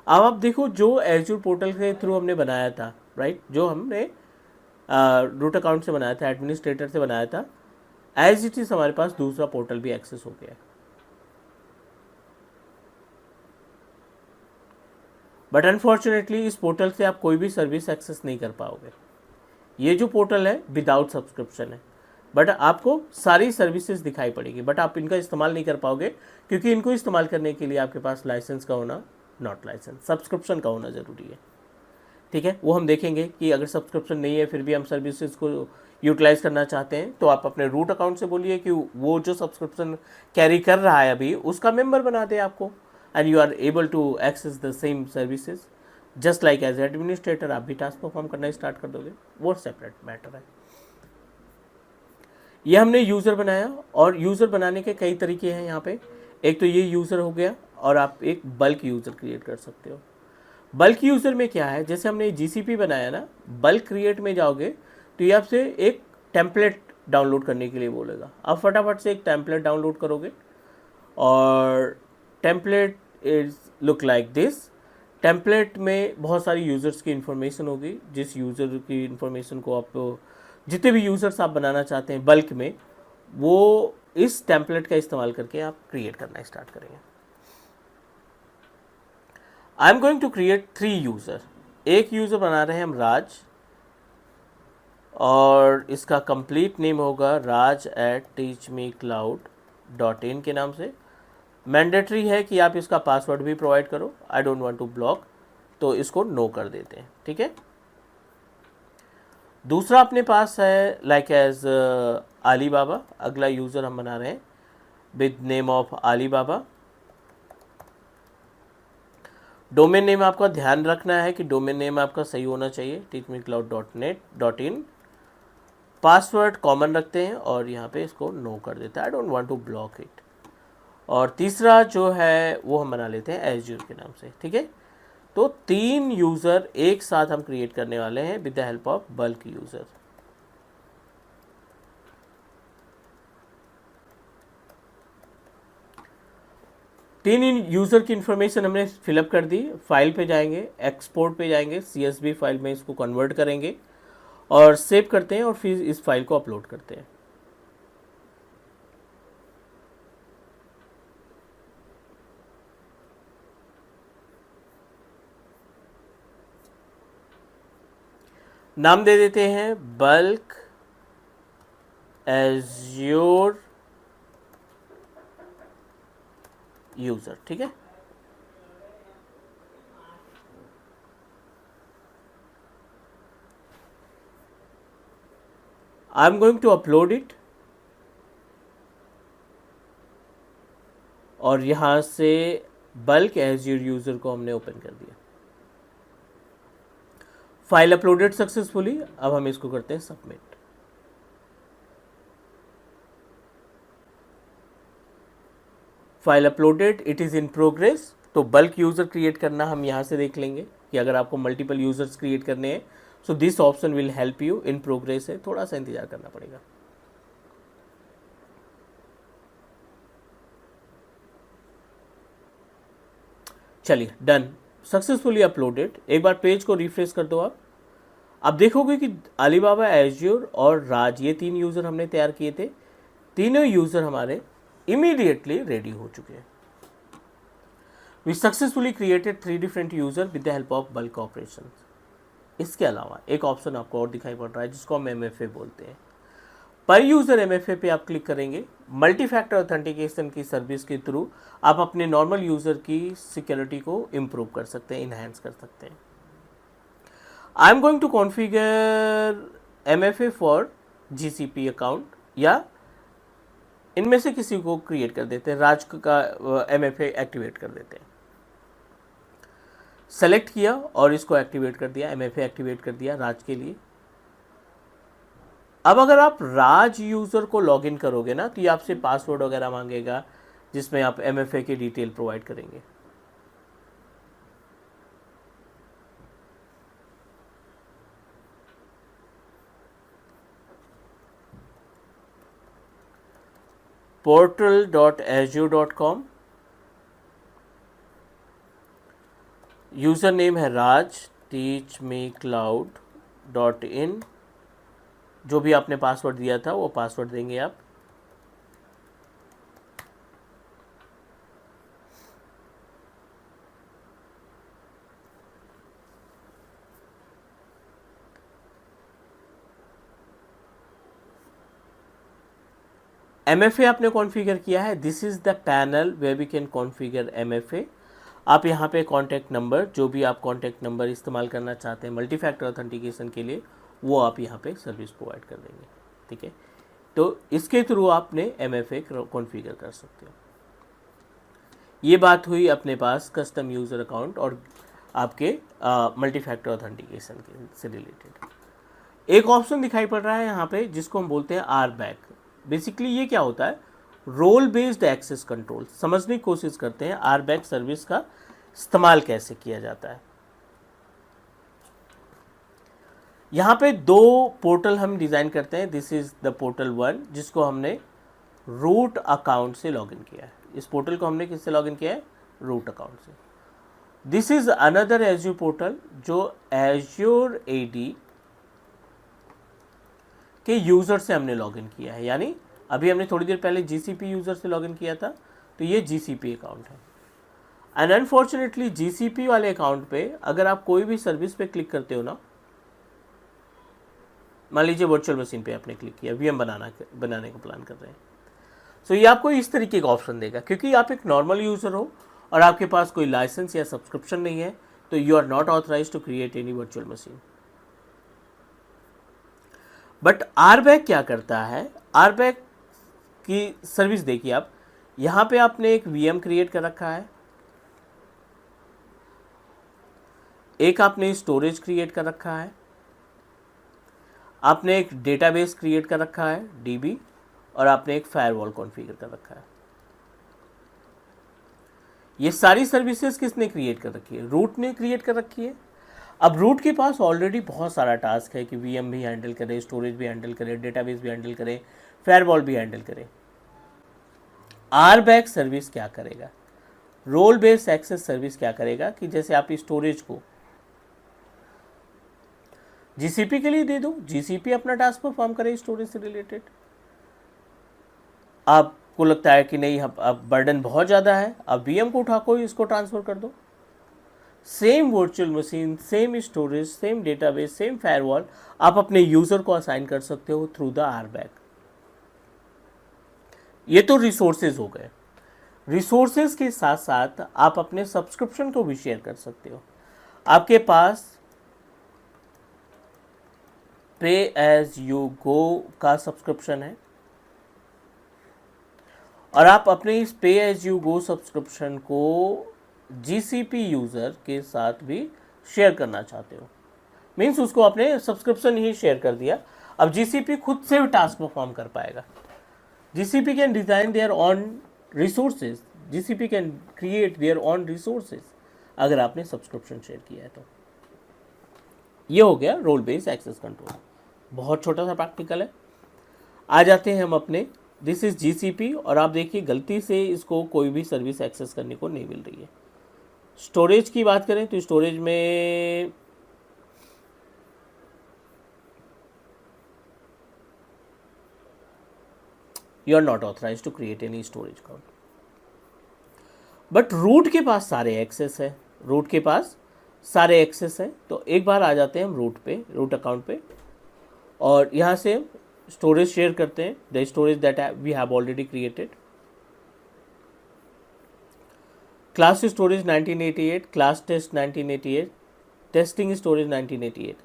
अब आप देखो जो एज्यूर पोर्टल के थ्रू हमने बनाया था, राइट, जो हमने रूट अकाउंट से बनाया था, एडमिनिस्ट्रेटर से बनाया था, एज इट इज़ हमारे पास दूसरा पोर्टल भी एक्सेस हो गया है। बट अनफॉर्चुनेटली इस पोर्टल से आप कोई भी सर्विस एक्सेस नहीं कर पाओगे। ये जो पोर्टल है विदाउट सब्सक्रिप्शन है, बट आपको सारी सर्विसेज दिखाई पड़ेगी, बट आप इनका इस्तेमाल नहीं कर पाओगे क्योंकि इनको इस्तेमाल करने के लिए आपके पास लाइसेंस का होना, नॉट लाइसेंस, सब्सक्रिप्शन का होना ज़रूरी है। ठीक है, वो हम देखेंगे कि अगर सब्सक्रिप्शन नहीं है फिर भी हम सर्विसेज को यूटिलाइज़ करना चाहते हैं तो आप अपने रूट अकाउंट से बोलिए कि वो जो सब्सक्रिप्शन कैरी कर रहा है अभी उसका मेंबर बना दे आपको, and you are able to access the same services just like as administrator. आप भी टास्क परफॉर्म करना स्टार्ट कर दोगे, वो सेपरेट मैटर है। ये हमने यूज़र बनाया और यूज़र बनाने के कई तरीके हैं यहाँ पे। एक तो ये यूज़र हो गया और आप एक बल्क यूज़र क्रिएट कर सकते हो। बल्क यूज़र में क्या है, जैसे हमने GCP बनाया ना, बल्क क्रिएट में जाओगे तो ये आपसे एक टेम्पलेट डाउनलोड करने के लिए बोलेगा। आप फटाफट से एक टेम्पलेट डाउनलोड करोगे और template is look like this. Template में बहुत सारी यूज़र्स की इन्फॉर्मेशन होगी, जिस यूज़र की इन्फॉर्मेशन को आप, जितने भी यूज़र्स आप बनाना चाहते हैं बल्क में, वो इस टेम्पलेट का इस्तेमाल करके आप क्रिएट करना स्टार्ट करेंगे। I am going to create 3 user. एक यूज़र बना रहे हैं हम राज, और इसका कंप्लीट नेम होगा raj@teachmecloud.in के नाम से। मैंडेटरी है कि आप इसका पासवर्ड भी प्रोवाइड करो, I don't want to block, तो इसको नो कर देते हैं, ठीक है। दूसरा अपने पास है लाइक एज आली बाबा, अगला यूज़र हम बना रहे हैं विद नेम ऑफ आली बाबा। डोमेन नेम आपका ध्यान रखना है कि डोमेन नेम आपका सही होना चाहिए, teachmecloud.net.in। पासवर्ड कॉमन रखते हैं और यहाँ पे इसको नो कर देते हैं, I don't want to block it. और तीसरा जो है वो हम बना लेते हैं एज्यूर के नाम से, ठीक है। तो 3 यूज़र एक साथ हम क्रिएट करने वाले हैं with the help of bulk user. तीन यूज़र की इन्फॉर्मेशन हमने फिलअप कर दी। फाइल पे जाएंगे, एक्सपोर्ट पे जाएंगे, CSV फाइल में इसको कन्वर्ट करेंगे और सेव करते हैं और फिर इस फाइल को अपलोड करते हैं। नाम दे देते हैं बल्क एज्योर यूज़र, ठीक है। I am going to upload it और यहाँ से बल्क एज्योर यूज़र को हमने ओपन कर दिया। File uploaded successfully. अब हम इसको करते हैं submit. File uploaded, it is in progress. तो बल्क यूज़र क्रिएट करना हम यहाँ से देख लेंगे कि अगर आपको मल्टीपल यूज़र्स क्रिएट करने हैं so this option will help you. In progress है, थोड़ा सा इंतजार करना पड़ेगा। चलिए डन, सक्सेसफुली अपलोडेड। एक बार पेज को रिफ्रेश कर दो आप। अब देखोगे कि अलीबाबा, एज्योर और राज, ये 3 यूज़र हमने तैयार किए थे। तीनों यूज़र हमारे इमीडिएटली रेडी हो चुके हैं। We successfully created 3 different user with the help of bulk operation. इसके अलावा एक ऑप्शन आपको और दिखाई पड़ रहा है जिसको हम MFA बोलते हैं। पर यूज़र MFA पे आप क्लिक करेंगे। मल्टी फैक्टर ऑथेंटिकेशन की सर्विस के थ्रू आप अपने नॉर्मल यूज़र की सिक्योरिटी को इम्प्रूव कर सकते हैं, इन्हांस कर सकते हैं। I am going to configure MFA for GCP account, या इनमें से किसी को क्रिएट कर देते हैं। राज का MFA एक्टिवेट कर देते हैं। सेलेक्ट किया और इसको एक्टिवेट कर दिया, MFA एक्टिवेट कर दिया राज के लिए। अब अगर आप राज यूज़र को लॉगिन करोगे ना तो ये आपसे पासवर्ड वगैरह मांगेगा जिसमें आप MFA की डिटेल प्रोवाइड करेंगे। portal.azure.com, यूज़र नेम है राज, teachmecloud.in। जो भी आपने पासवर्ड दिया था वो पासवर्ड देंगे आप। MFA आपने कॉन्फ़िगर किया है। This is the panel where we can configure MFA। आप यहाँ पे कॉन्टैक्ट नंबर, जो भी आप कॉन्टैक्ट नंबर इस्तेमाल करना चाहते हैं मल्टी फैक्टर ऑथेंटिकेशन के लिए, वो आप यहाँ पे सर्विस प्रोवाइड कर देंगे, ठीक है। तो इसके थ्रू आपने MFA कॉन्फ़िगर कर सकते हो। ये बात हुई अपने पास कस्टम यूज़र अकाउंट और आपके मल्टी फैक्टर ऑथेंटिकेशन के से रिलेटेड। एक ऑप्शन दिखाई पड़ रहा है यहाँ पे जिसको हम बोलते हैं RBAC। बेसिकली ये क्या होता है, रोल बेस्ड एक्सेस कंट्रोल। समझने की कोशिश करते हैं RBAC सर्विस का इस्तेमाल कैसे किया जाता है। यहाँ पे 2 पोर्टल हम डिज़ाइन करते हैं। दिस इज़ द पोर्टल 1 जिसको हमने रूट अकाउंट से लॉगिन किया है। इस पोर्टल को हमने किससे लॉगिन किया है, रूट अकाउंट से। This is another azure portal जो एज्योर AD के यूज़र से हमने लॉगिन किया है। यानी अभी हमने थोड़ी देर पहले GCP यूज़र से लॉगिन किया था, तो ये GCP अकाउंट है। एंड अनफॉर्चुनेटली GCP वाले अकाउंट पे अगर आप कोई भी सर्विस पे क्लिक करते हो ना मान लीजिए वर्चुअल मशीन पे आपने क्लिक किया, वीएम बनाने का प्लान कर रहे हैं। सो ये आपको इस तरीके का ऑप्शन देगा, क्योंकि आप एक नॉर्मल यूज़र हो और आपके पास कोई लाइसेंस या सब्सक्रिप्शन नहीं है, तो you are not authorise to create any virtual machine. But RBAC क्या करता है, आरबैक की सर्विस देखिए आप, यहाँ पे आपने एक वीएम क्रिएट कर रखा है, एक आपने स्टोरेज क्रिएट कर रखा है, आपने एक डेटाबेस क्रिएट कर रखा है डीबी, और आपने एक फायरवॉल कॉन्फ़िगर कर रखा है। ये सारी सर्विसेज किसने क्रिएट कर रखी है? रूट ने क्रिएट कर रखी है। अब रूट के पास ऑलरेडी बहुत सारा टास्क है कि वीएम भी हैंडल करे, स्टोरेज भी हैंडल करे, डेटाबेस भी हैंडल करे, फायरवॉल भी हैंडल करे। आरबैक सर्विस क्या करेगा, रोल बेस्ड एक्सेस सर्विस क्या करेगा कि जैसे आप स्टोरेज को जीसीपी के लिए दे दो, जीसीपी अपना टास्क परफॉर्म करे स्टोरेज से रिलेटेड। आपको लगता है कि नहीं अब बर्डन बहुत ज़्यादा है, अब वीएम को उठा को इसको ट्रांसफ़र कर दो। Same virtual machine, same storage, same database, same firewall आप अपने यूज़र को असाइन कर सकते हो थ्रू द आरबैक। ये तो रिसोर्सेज हो गए। रिसोर्सेज के साथ साथ आप अपने सब्सक्रिप्शन को भी शेयर कर सकते हो। आपके पास पे एज यू गो का सब्सक्रिप्शन है और आप अपने इस पे एज यू गो सब्सक्रिप्शन को जीसीपी यूज़र के साथ भी शेयर करना चाहते हो, मीन्स उसको आपने सब्सक्रिप्शन ही शेयर कर दिया। अब जीसीपी खुद से भी टास्क परफॉर्म कर पाएगा। GCP can design their own resources, GCP can create their own resources अगर आपने सब्सक्रिप्शन शेयर किया है तो। ये हो गया रोल बेस्ड एक्सेस कंट्रोल, बहुत छोटा सा प्रैक्टिकल है। आ जाते हैं हम अपने, दिस इज जीसीपी, और आप देखिए गलती से इसको कोई भी सर्विस एक्सेस करने को नहीं मिल रही है। स्टोरेज की बात करें तो स्टोरेज में you are not authorise to create any storage account, but root के पास सारे एक्सेस है, रूट के पास सारे एक्सेस है। तो एक बार आ जाते हैं हम रूट पे, रूट अकाउंट पे, और यहाँ से स्टोरेज शेयर करते हैं, the storage that we have already created. Class storage 1988, class test 1988, testing storage 1988।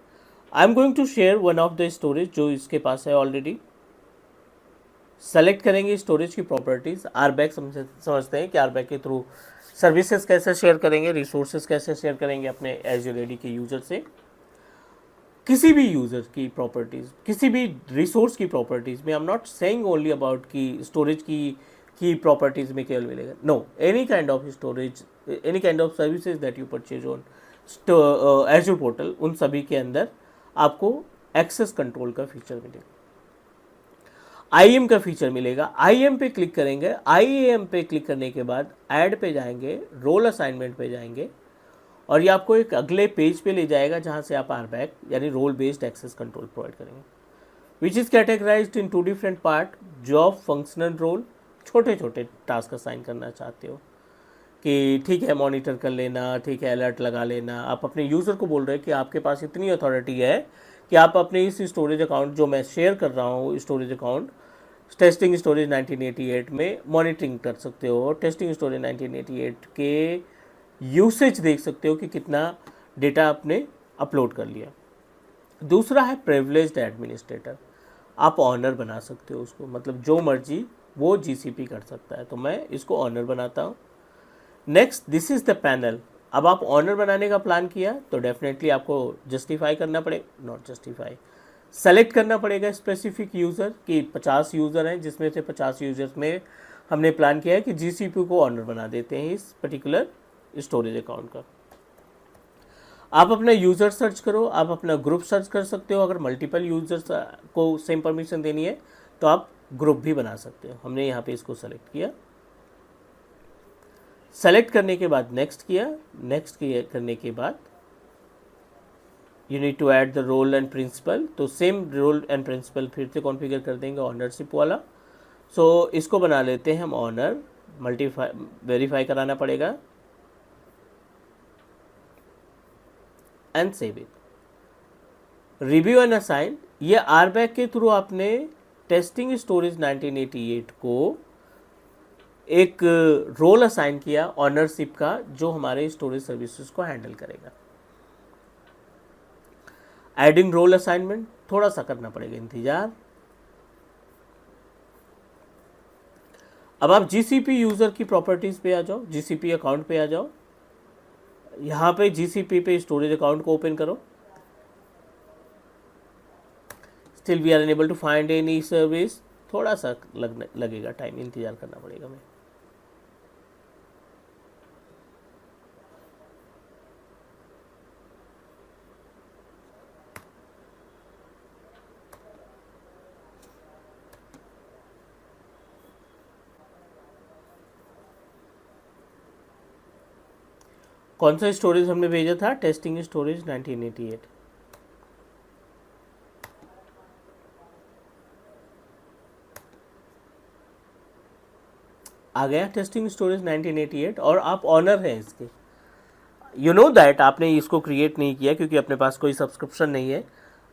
I am going to share one of the storage जो इसके पास है ऑलरेडी। सेलेक्ट करेंगे स्टोरेज की प्रॉपर्टीज़। आरबैक समझते हैं कि आरबैक के थ्रू सर्विसेज कैसे शेयर करेंगे, रिसोर्सेज कैसे शेयर करेंगे अपने एज़्योर एडी के यूज़र से। किसी भी यूज़र की प्रॉपर्टीज़, किसी भी रिसोर्स की प्रॉपर्टीज़ में, I am not saying only about कि स्टोरेज की प्रॉपर्टीज़ में केवल मिलेगा, no, any kind of storage, any kind of services that you purchase on Azure portal, उन सभी के अंदर आपको एक्सेस कंट्रोल का फीचर मिलेगा, आईएम का फीचर मिलेगा। आईएम पे क्लिक करेंगे, आईएम पे क्लिक करने के बाद ऐड पे जाएंगे, रोल असाइनमेंट पे जाएंगे, और ये आपको एक अगले पेज पे ले जाएगा जहाँ से आप आरबैक यानी role based access control provide करेंगे, which is categorized in 2 different part, job, functional role. छोटे छोटे टास्क असाइन करना चाहते हो कि ठीक है मॉनिटर कर लेना, ठीक है अलर्ट लगा लेना, आप अपने यूज़र को बोल रहे हैं कि आपके पास इतनी अथॉरिटी है कि आप अपने इस स्टोरेज अकाउंट जो मैं शेयर कर रहा हूँ, स्टोरेज अकाउंट टेस्टिंग स्टोरेज 1988 में मॉनिटरिंग कर सकते हो, टेस्टिंग स्टोरेज 1988 के यूसेज देख सकते हो कि कितना डेटा आपने अपलोड कर लिया। दूसरा है प्रिविलेज्ड एडमिनिस्ट्रेटर, आप ऑनर बना सकते हो उसको, मतलब जो मर्जी वो जीसीपी कर सकता है, तो मैं इसको ऑनर बनाता हूँ। Next, this is the panel. अब आप ऑनर बनाने का प्लान किया तो डेफिनेटली आपको जस्टिफाई करना पड़ेगा, नॉट जस्टिफाई, सेलेक्ट करना पड़ेगा स्पेसिफिक यूज़र कि 50 यूज़र हैं, जिसमें से 50 यूज़र्स में हमने प्लान किया है कि जीसीपी को ऑनर बना देते हैं इस पर्टिकुलर स्टोरेज अकाउंट का। आप अपना यूज़र सर्च करो, आप अपना ग्रुप सर्च कर सकते हो, अगर मल्टीपल यूज़र्स को सेम परमिशन देनी है तो आप ग्रुप भी बना सकते हो। हमने यहाँ पे इसको सेलेक्ट किया, सेलेक्ट करने के बाद नेक्स्ट किया, नेक्स्ट करने के बाद you need to add the role and principal, तो सेम रोल एंड प्रिंसिपल फिर से कॉन्फ़िगर कर देंगे ऑनरशिप वाला। सो इसको बना लेते हैं हम ऑनर, वेरीफाई कराना पड़ेगा and save it. Review and assign, ये आरबैक के थ्रू आपने टेस्टिंग स्टोरेज 1988 को एक रोल असाइन किया ऑनरशिप का, जो हमारे स्टोरेज सर्विसेज को हैंडल करेगा। एडिंग रोल असाइनमेंट थोड़ा सा करना पड़ेगा इंतजार। अब आप जीसीपी यूजर की प्रॉपर्टीज पे आ जाओ, जीसीपी अकाउंट पे आ जाओ, यहाँ पे जीसीपी पे स्टोरेज अकाउंट को ओपन करो। Still we are unable to find any service, थोड़ा सा लगेगा टाइम, इंतजार करना पड़ेगा हमें। कौन सा स्टोरेज हमने भेजा था? Testing storage 1988। आ गया टेस्टिंग स्टोरेज 1988, और आप ऑनर हैं इसके। यू नो दैट आपने इसको क्रिएट नहीं किया क्योंकि अपने पास कोई सब्सक्रिप्शन नहीं है।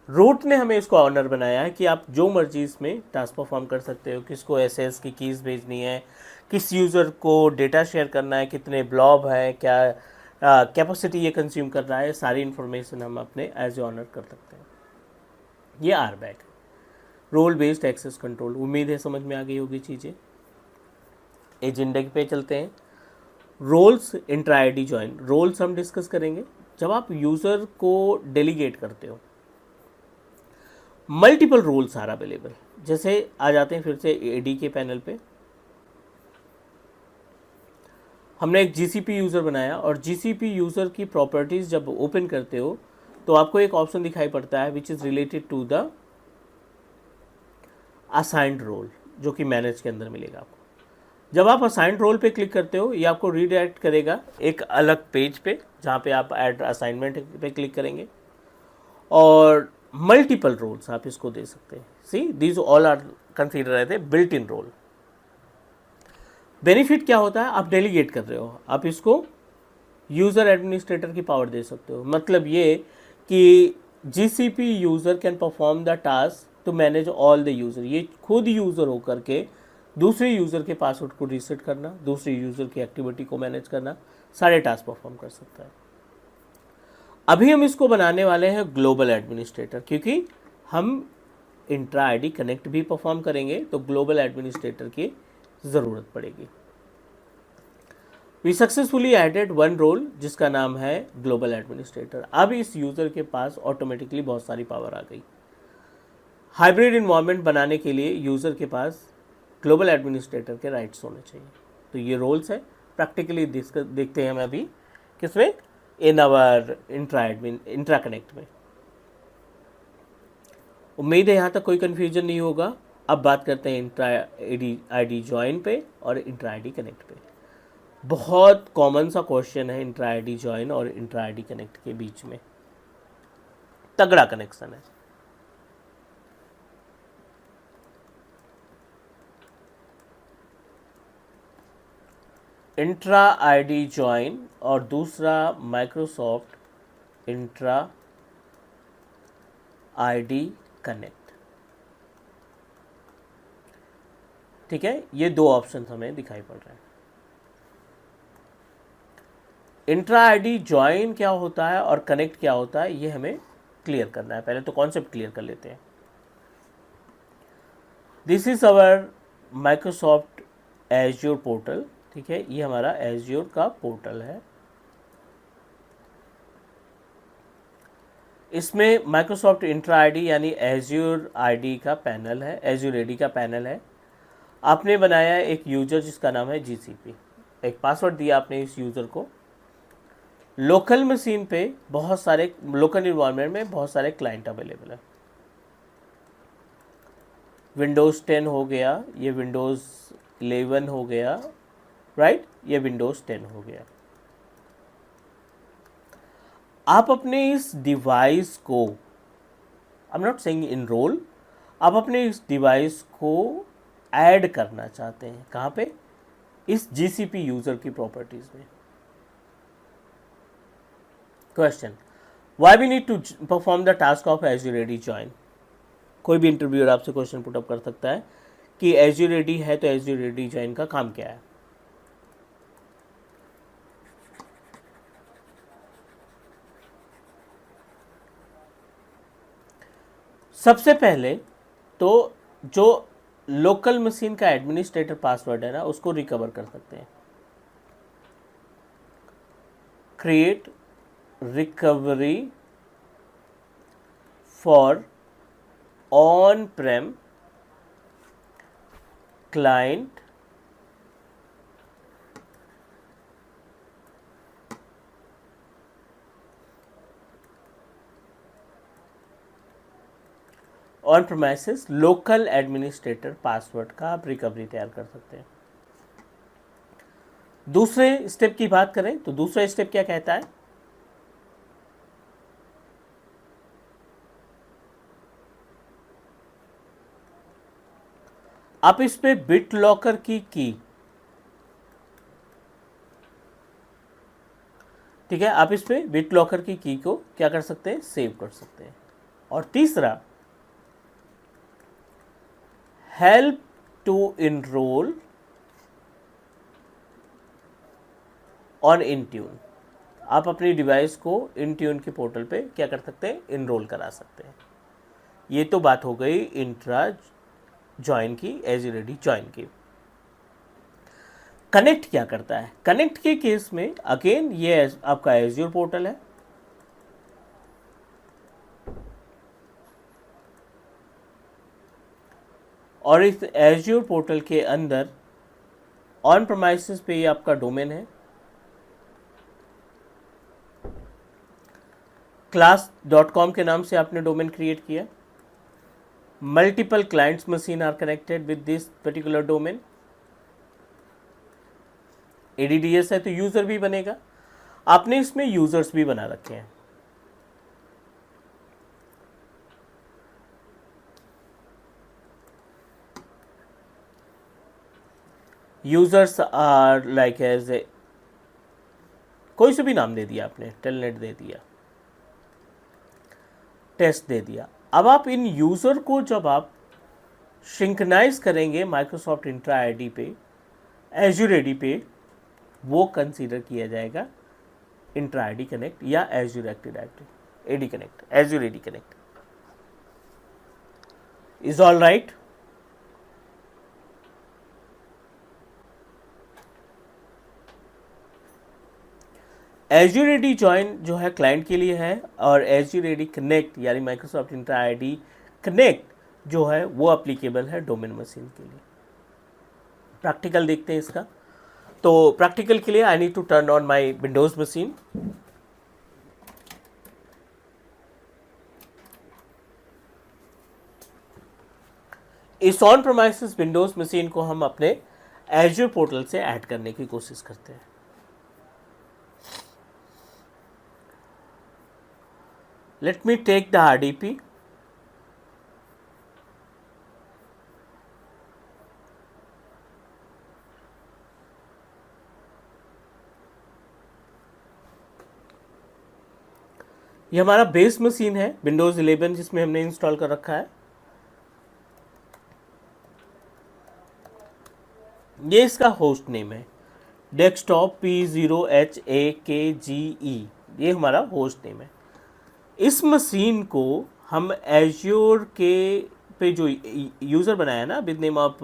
रूट ने हमें इसको ऑनर बनाया है कि आप जो मर्जी इसमें टास्क परफॉर्म कर सकते हो। किसको एसएस की कीज़ भेजनी है, किस यूज़र को डेटा शेयर करना है, कितने ब्लॉब है, क्या कैपेसिटी ये कंज्यूम कर रहा है, सारी इन्फॉर्मेशन हम अपने एज ए ऑनर कर सकते हैं। ये आरबैक रोल बेस्ड एक्सेस कंट्रोल। उम्मीद है समझ में आ गई होगी चीज़ें। एजेंडा पे चलते हैं। Roles Entra ID join. Roles हम डिस्कस करेंगे जब आप यूज़र को डेलीगेट करते हो। Multiple roles are available. जैसे आ जाते हैं फिर से एडी के पैनल पे। हमने एक जीसीपी यूज़र बनाया, और जीसीपी यूज़र की प्रॉपर्टीज़ जब ओपन करते हो तो आपको एक ऑप्शन दिखाई पड़ता है which is related to the assigned role, जो कि मैनेज के अंदर मिलेगा आपको। जब आप असाइंड रोल पे क्लिक करते हो, ये आपको रीडायरेक्ट करेगा एक अलग पेज पे, जहाँ पे आप ऐड असाइनमेंट पे क्लिक करेंगे, और मल्टीपल रोल्स आप इसको दे सकते हैं। See these all are consider as a built in role. Benefit क्या होता है? आप डेलीगेट कर रहे हो, आप इसको यूज़र एडमिनिस्ट्रेटर की पावर दे सकते हो। मतलब ये कि GCP user can perform the task to manage all the user. ये खुद यूज़र होकर के दूसरे यूज़र के पासवर्ड को रीसेट करना, दूसरे यूज़र की एक्टिविटी को मैनेज करना, सारे टास्क परफॉर्म कर सकता है। अभी हम इसको बनाने वाले हैं ग्लोबल एडमिनिस्ट्रेटर, क्योंकि हम इंट्रा आईडी कनेक्ट भी परफॉर्म करेंगे तो ग्लोबल एडमिनिस्ट्रेटर की ज़रूरत पड़ेगी। We successfully added one role जिसका नाम है ग्लोबल एडमिनिस्ट्रेटर। अब इस यूज़र के पास ऑटोमेटिकली बहुत सारी पावर आ गई। हाइब्रिड इन्वायरमेंट बनाने के लिए यूज़र के पास ग्लोबल एडमिनिस्ट्रेटर के राइट्स होने चाहिए। तो ये रोल्स है, प्रैक्टिकली देखते हैं हम अभी किसमें, इन आवर इंट्रा कनेक्ट में। उम्मीद है यहाँ तक कोई कन्फ्यूजन नहीं होगा। अब बात करते हैं इंट्रा आईडी ज्वाइन पे और इंट्रा आईडी कनेक्ट पे। बहुत कॉमन सा क्वेश्चन है इंट्रा आईडी ज्वाइन और इंट्रा आईडी कनेक्ट के बीच में, तगड़ा कनेक्शन है। इंट्रा आईडी ज्वाइन और दूसरा माइक्रोसॉफ्ट इंट्रा आईडी कनेक्ट। ठीक है, ये दो ऑप्शन हमें दिखाई पड़ रहे हैं। इंट्रा आईडी ज्वाइन क्या होता है और कनेक्ट क्या होता है, ये हमें क्लियर करना है। पहले तो कॉन्सेप्ट क्लियर कर लेते हैं। This is our Microsoft Azure portal. ठीक है, ये हमारा एज्योर का पोर्टल है। इसमें माइक्रोसॉफ्ट इंट्रा आईडी यानी एज्योर आईडी का पैनल है, एज्योर एडी का पैनल है। आपने बनाया एक यूजर जिसका नाम है जीसीपी, एक पासवर्ड दिया आपने इस यूजर को। लोकल मशीन पे बहुत सारे, लोकल इन्वायरमेंट में बहुत सारे क्लाइंट अवेलेबल है। विंडोज़ 10 हो गया, ये विंडोज़ 11 हो गया, राइट, ये विंडोज़ 10 हो गया। आप अपने इस डिवाइस को, I am not saying enrol, आप अपने इस डिवाइस को ऐड करना चाहते हैं। कहाँ पे? इस जीसीपी यूज़र की प्रॉपर्टीज़ में। Question, why we need to perform the task of Azure AD join? कोई भी इंटरव्यूअर आपसे क्वेश्चन पुटअप कर सकता है कि एज्योर एडी है तो एज्योर एडी जॉइन का काम क्या है। सबसे पहले तो जो लोकल मशीन का एडमिनिस्ट्रेटर पासवर्ड है ना, उसको रिकवर कर सकते हैं। Create recovery for on Prem client on premises local administrator password का आप रिकवरी तैयार कर सकते हैं। दूसरे स्टेप की बात करें तो दूसरा स्टेप क्या कहता है, आप इस पे बिट लॉकर की ठीक है, आप इस पे बिट लॉकर की को क्या कर सकते हैं, सेव कर सकते हैं। और तीसरा, help to enrol on Intune, आप अपनी डिवाइस को इंट्यून के पोर्टल पे क्या कर सकते हैं, इनरोल करा सकते हैं। ये तो बात हो गई इंट्रा ज्वाइन की, एज्योर एडी ज्वाइन की। कनेक्ट क्या करता है, कनेक्ट के केस में अगेन ये आपका एज्योर पोर्टल है, और इस एज्योर पोर्टल के अंदर ऑन प्रेमाइसिस पे ये आपका डोमेन है, class.com के नाम से आपने डोमेन क्रिएट किया। Multiple clients machine are connected with this particular domain. ADDS है तो यूजर भी बनेगा, आपने इसमें यूजर्स भी बना रखे हैं। Users are like as a, कोई से भी नाम दे दिया आपने, टेलनेट दे दिया, टेस्ट दे दिया। अब आप इन यूजर को जब आप सिंक्रोनाइज करेंगे माइक्रोसॉफ्ट इंट्रा आईडी पे, एज्योर एडी पे, वो कंसीडर किया जाएगा इंट्रा आईडी कनेक्ट या Azure active AD connect, Azure AD connect. Is all right. Azure AD join जो है क्लाइंट के लिए है, और एज्योर एडी कनेक्ट यानी माइक्रोसॉफ्ट इंट्रा आईडी कनेक्ट जो है वो एप्लीकेबल है डोमेन मशीन के लिए। प्रैक्टिकल देखते हैं इसका। तो प्रैक्टिकल के लिए I need to turn on my Windows machine. इस ऑन प्रेमाइसिस विंडोज मशीन को हम अपने एज्योर पोर्टल से ऐड करने की कोशिश करते हैं। Let me take the RDP. ये हमारा बेस मशीन है विंडोज 11 जिसमें हमने इंस्टॉल कर रखा है। ये इसका होस्ट नेम है, डेस्कटॉप P0HAKGE, ये हमारा होस्ट नेम है। इस मशीन को हम एज्योर के पे जो यूज़र बनाया ना विद नेम ऑफ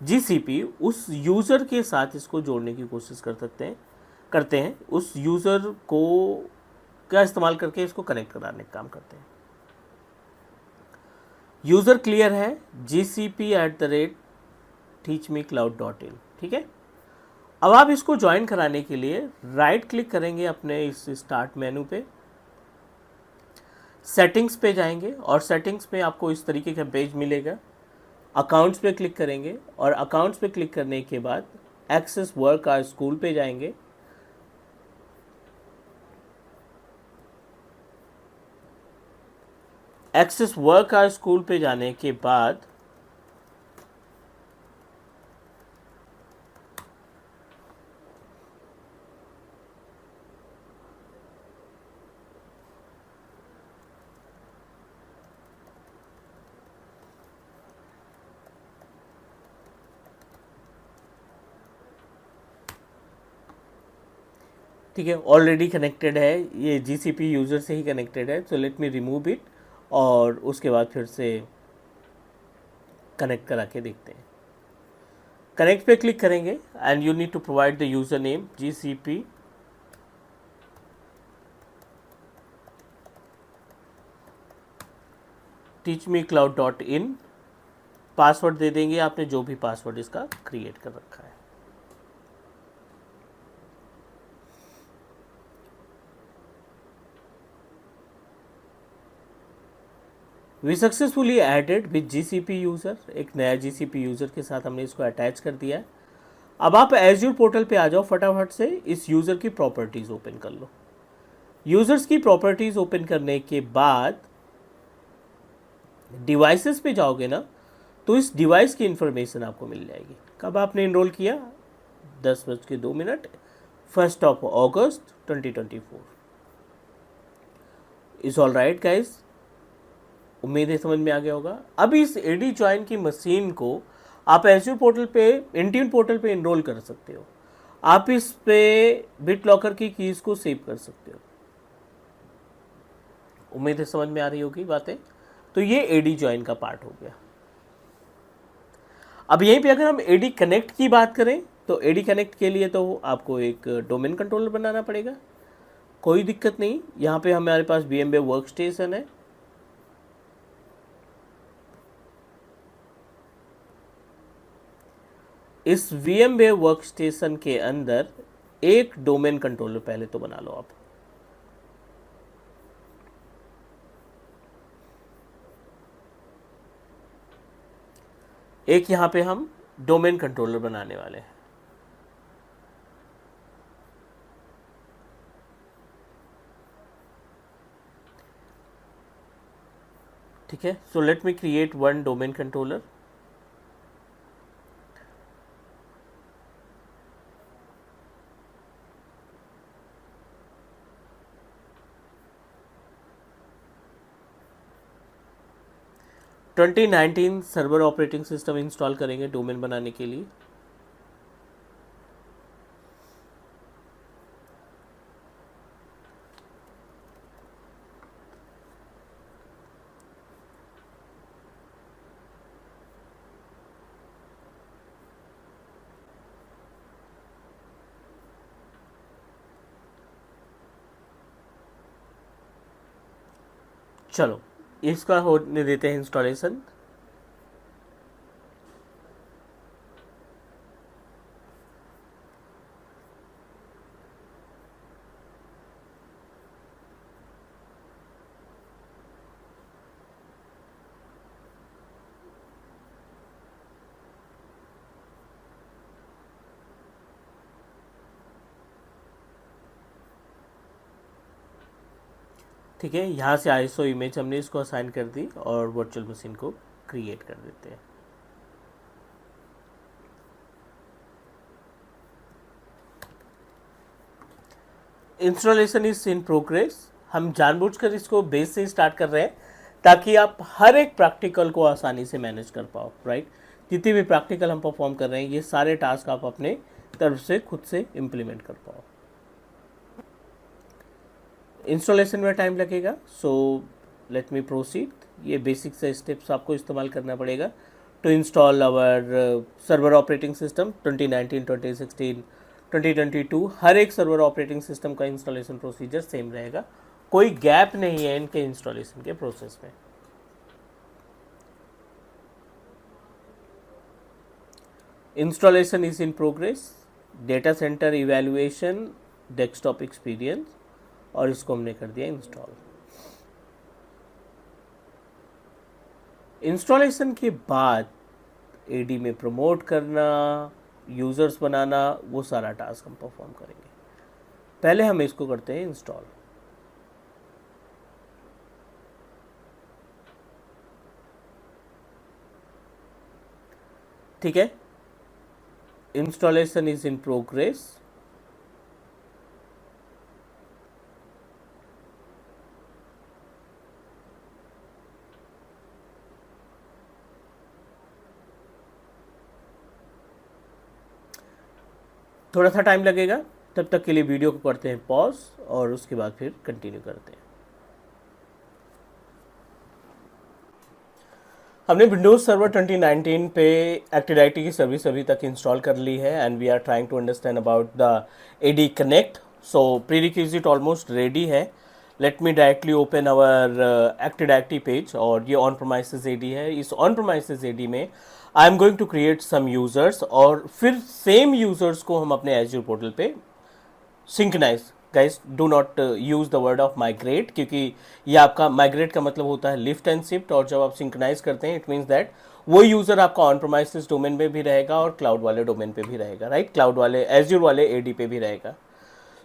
GCP, उस यूज़र के साथ इसको जोड़ने की कोशिश करते हैं उस यूज़र को क्या इस्तेमाल करके इसको कनेक्ट कराने का काम करते हैं। यूज़र क्लियर है, gcp@teachmecloud.in, ठीक है। अब आप इसको ज्वाइन कराने के लिए राइट क्लिक करेंगे अपने इस स्टार्ट मेनू पे, सेटिंग्स पे जाएंगे और सेटिंग्स पे आपको इस तरीके का पेज मिलेगा। अकाउंट्स पे क्लिक करेंगे और अकाउंट्स पे क्लिक करने के बाद एक्सेस वर्क और स्कूल पे जाएंगे। एक्सेस वर्क और स्कूल पे जाने के बाद ठीक है, ऑलरेडी कनेक्टेड है, ये जीसीपी यूज़र से ही कनेक्टेड है, सो लेट मी रिमूव इट और उसके बाद फिर से कनेक्ट करा के देखते हैं। कनेक्ट पे क्लिक करेंगे and you need to provide the user name GCP teachmecloud.in, password दे देंगे आपने जो भी पासवर्ड इसका क्रिएट कर रखा है। We successfully added with GCP user, एक नया जीसीपी यूज़र के साथ हमने इसको अटैच कर दिया है। अब आप एज्यूर पोर्टल पे आ जाओ, फटाफट से इस यूज़र की प्रॉपर्टीज़ ओपन कर लो। यूज़र्स की प्रॉपर्टीज़ ओपन करने के बाद डिवाइसेस पे जाओगे ना, तो इस डिवाइस की इंफॉर्मेशन आपको मिल जाएगी। कब आपने इनरोल किया, 10:02, 1 अगस्त 2024। इज ऑल राइट गाइज, उम्मीद है समझ में आ गया होगा। अब इस एडी ज्वाइन की मशीन को आप एज्यूर पोर्टल पे, इंट्यून पोर्टल पे इनरोल कर सकते हो। आप इस पे बिट लॉकर की कीज़ को सेव कर सकते हो। उम्मीद है समझ में आ रही होगी बातें। तो ये एडी ज्वाइन का पार्ट हो गया। अब यहीं पे अगर हम एडी कनेक्ट की बात करें, तो एडी कनेक्ट के लिए तो आपको एक डोमेन कंट्रोलर बनाना पड़ेगा। कोई दिक्कत नहीं, यहाँ पे हमारे पास VMware वर्कस्टेशन है। इस VMware वर्कस्टेशन के अंदर एक डोमेन कंट्रोलर पहले तो बना लो आप। एक यहाँ पे हम डोमेन कंट्रोलर बनाने वाले हैं। ठीक है, सो लेट मी create one domain controller. Twenty 2019 server operating system install करेंगे डोमेन बनाने के लिए। चलो इसका होने देते हैं इंस्टॉलेशन। ठीक है, यहाँ से ISO इमेज हमने इसको असाइन कर दी और वर्चुअल मशीन को क्रिएट कर देते हैं। Installation is in progress. हम जानबूझकर इसको बेस से स्टार्ट कर रहे हैं ताकि आप हर एक प्रैक्टिकल को आसानी से मैनेज कर पाओ, राइट। जितनी भी प्रैक्टिकल हम परफॉर्म कर रहे हैं, ये सारे टास्क आप अपने तरफ से खुद से इम्प्लीमेंट कर पाओ। इंस्टॉलेशन में टाइम लगेगा, सो लेट मी प्रोसीड। ये बेसिक से स्टेप्स आपको इस्तेमाल करना पड़ेगा to install our server operating system 2019, 2016, 2022। हर एक सर्वर ऑपरेटिंग सिस्टम का इंस्टॉलेशन प्रोसीजर सेम रहेगा, कोई गैप नहीं है इनके इंस्टॉलेशन के प्रोसेस में। Installation is in progress. Data centre evaluation, desktop experience, और इसको हमने कर दिया इंस्टॉल। इंस्टॉलेशन के बाद एडी में प्रमोट करना, यूज़र्स बनाना, वो सारा टास्क हम परफॉर्म करेंगे। पहले हम इसको करते हैं इंस्टॉल। ठीक है, इंस्टॉलेशन इज इन प्रोग्रेस। थोड़ा सा टाइम लगेगा, तब तक के लिए वीडियो को करते हैं पॉज और उसके बाद फिर कंटिन्यू करते हैं। हमने विंडोज सर्वर 2019 पे एक्टिव डायरेक्टरी की सर्विस अभी तक इंस्टॉल कर ली है and we are trying to understand about the AD connect. So prerequisite almost ready है। Let me directly open our active directory page और ये ऑन प्रोमाइसेस AD है। इस ऑन प्रोमाइसेस AD में I am going to create some users और फिर same users को हम अपने एज्यूर पोर्टल पे synchronize. Guys do not use the word of migrate, क्योंकि ये आपका माइग्रेट का मतलब होता है लिफ्ट एंड शिफ्ट, और जब आप सिंक्रोनाइज करते हैं इट मीन्स दैट वो यूजर आपका ऑन प्रोमाइसेस डोमेन पे भी रहेगा और क्लाउड वाले डोमेन पे भी रहेगा, राइट? क्लाउड वाले एज्यूर वाले AD पे भी रहेगा।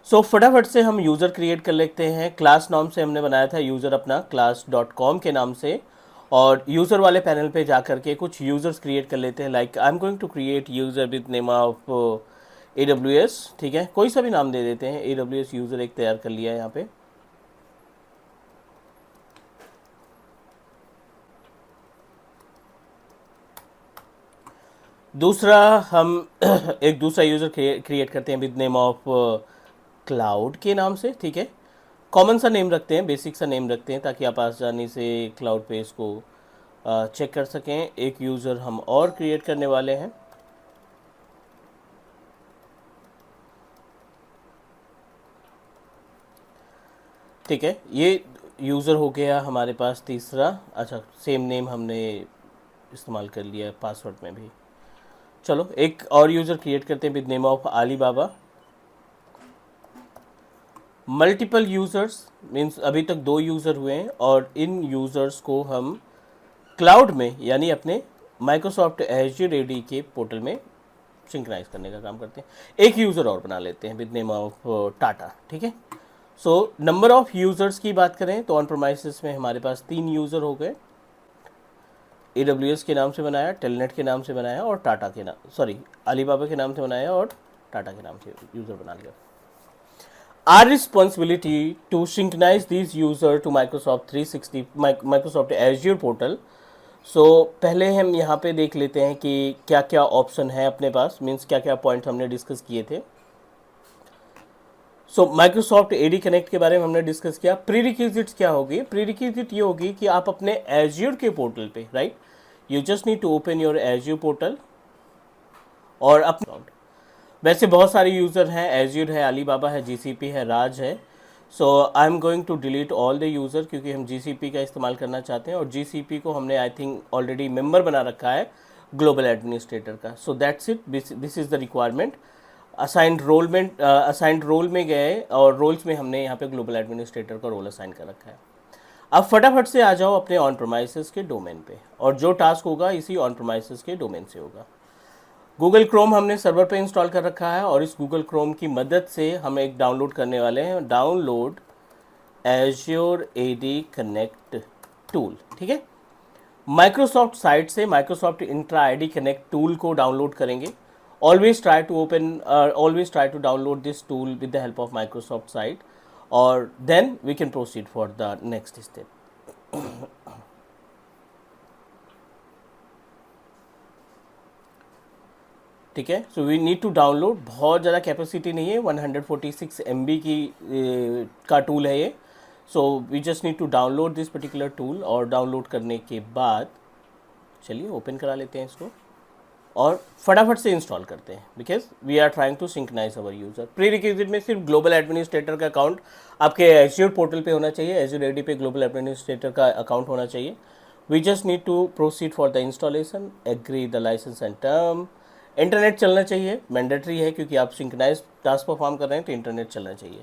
सो फटाफट से हम यूज़र क्रिएट कर लेते हैं। क्लास नाम से हमने बनाया था यूज़र अपना class.com के नाम से, और यूज़र वाले पैनल पे जा करके कुछ यूज़र्स क्रिएट कर लेते हैं। Like I am going to create user with name of AWS, ठीक है, कोई सा भी नाम दे देते हैं। AWS यूज़र एक तैयार कर लिया है यहाँ पे। दूसरा हम एक दूसरा यूज़र क्रिएट करते हैं विद नेम ऑफ क्लाउड के नाम से, ठीक है। कॉमन सा नेम रखते हैं, बेसिक सा नेम रखते हैं ताकि आप आसानी से क्लाउड पे इसको चेक कर सकें। एक यूज़र हम और क्रिएट करने वाले हैं। ठीक है, ये यूज़र हो गया हमारे पास तीसरा। अच्छा, सेम नेम हमने इस्तेमाल कर लिया पासवर्ड में भी। चलो एक और यूज़र क्रिएट करते हैं with name of Ali Baba. Multiple users means अभी तक 2 यूज़र हुए हैं और इन यूज़र्स को हम क्लाउड में यानी अपने माइक्रोसॉफ्ट एज्यूर AD के पोर्टल में सिंक्रोनाइज करने का काम करते हैं। एक यूज़र और बना लेते हैं विद नेम ऑफ टाटा, ठीक है। सो नंबर ऑफ यूज़र्स की बात करें तो ऑन प्रोमाइसेस में हमारे पास 3 यूज़र हो गए। AWS के नाम से बनाया, टेलनेट के नाम से बनाया और टाटा के नाम अलीबाबा के नाम से बनाया और टाटा के नाम से यूज़र बना लिया। Our responsibility to synchronize these user to Microsoft 360 Microsoft Azure portal। सो पहले हम यहाँ पे देख लेते हैं कि क्या क्या ऑप्शन है अपने पास, मीन्स क्या क्या पॉइंट हमने डिस्कस किए थे। सो माइक्रोसॉफ्ट AD कनेक्ट के बारे में हमने डिस्कस किया। प्री रिक्विजिट्स क्या होगी? प्री रिक्विजिट ये होगी कि आप अपने एज्यूर के पोर्टल पे, right, you just need to open your Azure portal और अपना, वैसे बहुत सारे यूज़र हैं, एज्यूर है, अलीबाबा है, GCP है, राज है। So I am going to delete all the user क्योंकि हम GCP का इस्तेमाल करना चाहते हैं और GCP को हमने आई थिंक ऑलरेडी मेंबर बना रखा है ग्लोबल एडमिनिस्ट्रेटर का। So that's it, this is the requirement. Assigned role में गए और रोल्स में हमने यहाँ पे ग्लोबल एडमिनिस्ट्रेटर का रोल असाइन कर रखा है। अब फटाफट से आ जाओ अपने ऑन प्रोमाइसेस के डोमेन पे, और जो टास्क होगा इसी ऑन प्रोमाइसेस के डोमेन से होगा। गूगल क्रोम हमने सर्वर पे इंस्टॉल कर रखा है और इस गूगल क्रोम की मदद से हम एक डाउनलोड करने वाले हैं, download Azure AD connect tool, ठीक है। माइक्रोसॉफ्ट साइट से Microsoft Entra AD connect tool को डाउनलोड करेंगे। Always try to download this tool with the help of Microsoft site और then we can proceed for the next step. ठीक है, so we need to download. बहुत ज़्यादा capacity नहीं है, 146 MB का टूल है ये। So we just need to download this particular tool और डाउनलोड करने के बाद चलिए ओपन करा लेते हैं इसको और फटाफट से इंस्टॉल करते हैं because we are trying to synchronize our user. Prerequisite में सिर्फ ग्लोबल एडमिनिस्ट्रेटर का अकाउंट आपके एज्यूर पोर्टल पे होना चाहिए, एज्यूर AD पे ग्लोबल एडमिनिस्ट्रेटर का अकाउंट होना चाहिए। We just need to proceed for the installation, agree the licence and term. Internet चलना चाहिए, मैंडेटरी है क्योंकि आप सिंक्रोनाइज टास्क परफॉर्म कर रहे हैं तो इंटरनेट चलना चाहिए।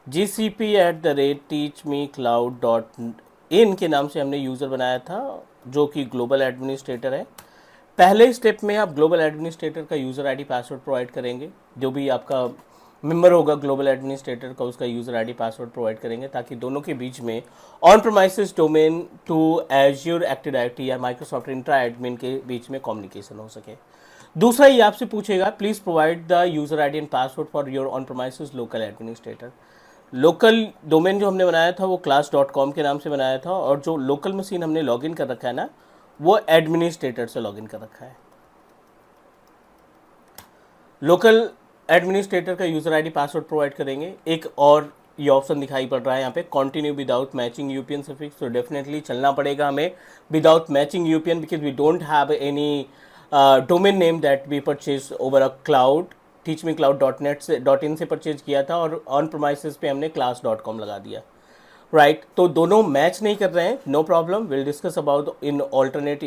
gcp@teachmecloud.in के नाम से हमने यूज़र बनाया था जो कि ग्लोबल एडमिनिस्ट्रेटर है। पहले स्टेप में आप ग्लोबल एडमिनिस्ट्रेटर का यूज़र ID पासवर्ड प्रोवाइड करेंगे, जो भी आपका मेंबर होगा ग्लोबल एडमिनिस्ट्रेटर का उसका यूज़र ID पासवर्ड प्रोवाइड करेंगे ताकि दोनों के बीच में on premises domain to Azure active directory या माइक्रोसॉफ्ट इंट्रा एडमिन के बीच में कम्युनिकेशन हो सके। दूसरा ये आपसे पूछेगा please provide the user ID and password for your on premises local administrator. Local domain जो हमने बनाया था वो class.com के नाम से बनाया था और जो लोकल मशीन हमने लॉगिन कर रखा है ना वो एडमिनिस्ट्रेटर से लॉगिन कर रखा है। लोकल एडमिनिस्ट्रेटर का यूज़र आईडी पासवर्ड प्रोवाइड करेंगे। एक और ये ऑप्शन दिखाई पड़ रहा है यहाँ पे, continue without matching UPN suffix. तो डेफिनेटली चलना पड़ेगा हमें without matching UPN, because we don't have any domain name that we purchase over a cloud. teachmecloud.net से .in से परचेज किया था और ऑन प्रोमाइसेस पे हमने class.com लगा दिया, राइट तो दोनों मैच नहीं कर रहे हैं, no problem, will discuss about in alternate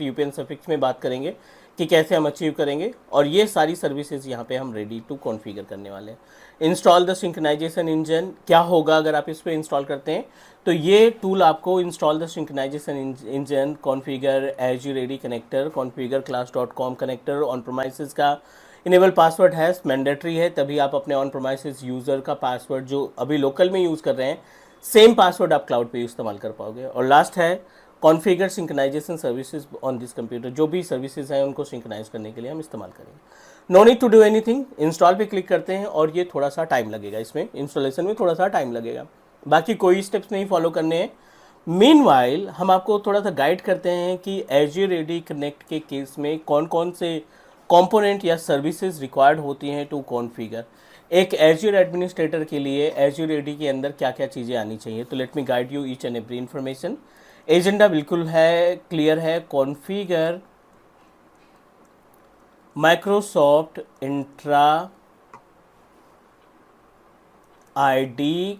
UPN suffix में बात करेंगे कि कैसे हम अचीव करेंगे। और ये सारी सर्विसेज यहाँ पे हम रेडी टू कॉन्फ़िगर करने वाले हैं। इंस्टॉल द सिंक्रोनाइजेशन इंजन, क्या होगा अगर आप इस पर इंस्टॉल करते हैं, तो ये टूल आपको install the synchronization engine, configure Azure AD connector, configure class.com connector, on premises का इनेबल पासवर्ड हैज़ मैंडेटरी है, तभी आप अपने ऑन प्रोमाइसेस यूज़र का पासवर्ड जो अभी लोकल में यूज़ कर रहे हैं सेम पासवर्ड आप क्लाउड पे इस्तेमाल कर पाओगे। और लास्ट है configure synchronization services on this computer, जो भी सर्विसेज हैं उनको सिंक्रोनाइज करने के लिए हम इस्तेमाल करेंगे। No need to do anything, install पे क्लिक करते हैं और ये थोड़ा सा टाइम लगेगा, इसमें इंस्टॉलेशन में थोड़ा सा टाइम लगेगा, बाकी कोई स्टेप्स नहीं फॉलो करने हैं। मीनवाइल हम आपको थोड़ा सा गाइड करते हैं कि एज्योर एडी कनेक्ट के केस में कौन कौन से कंपोनेंट या सर्विसेज रिक्वायर्ड होती हैं टू कॉन्फ़िगर। एक एज्योर एडमिनिस्ट्रेटर के लिए एज्योर एडी के अंदर क्या क्या चीज़ें आनी चाहिए, तो let me guide you each and every information. Agenda बिल्कुल है, क्लियर है, configure Microsoft Entra ID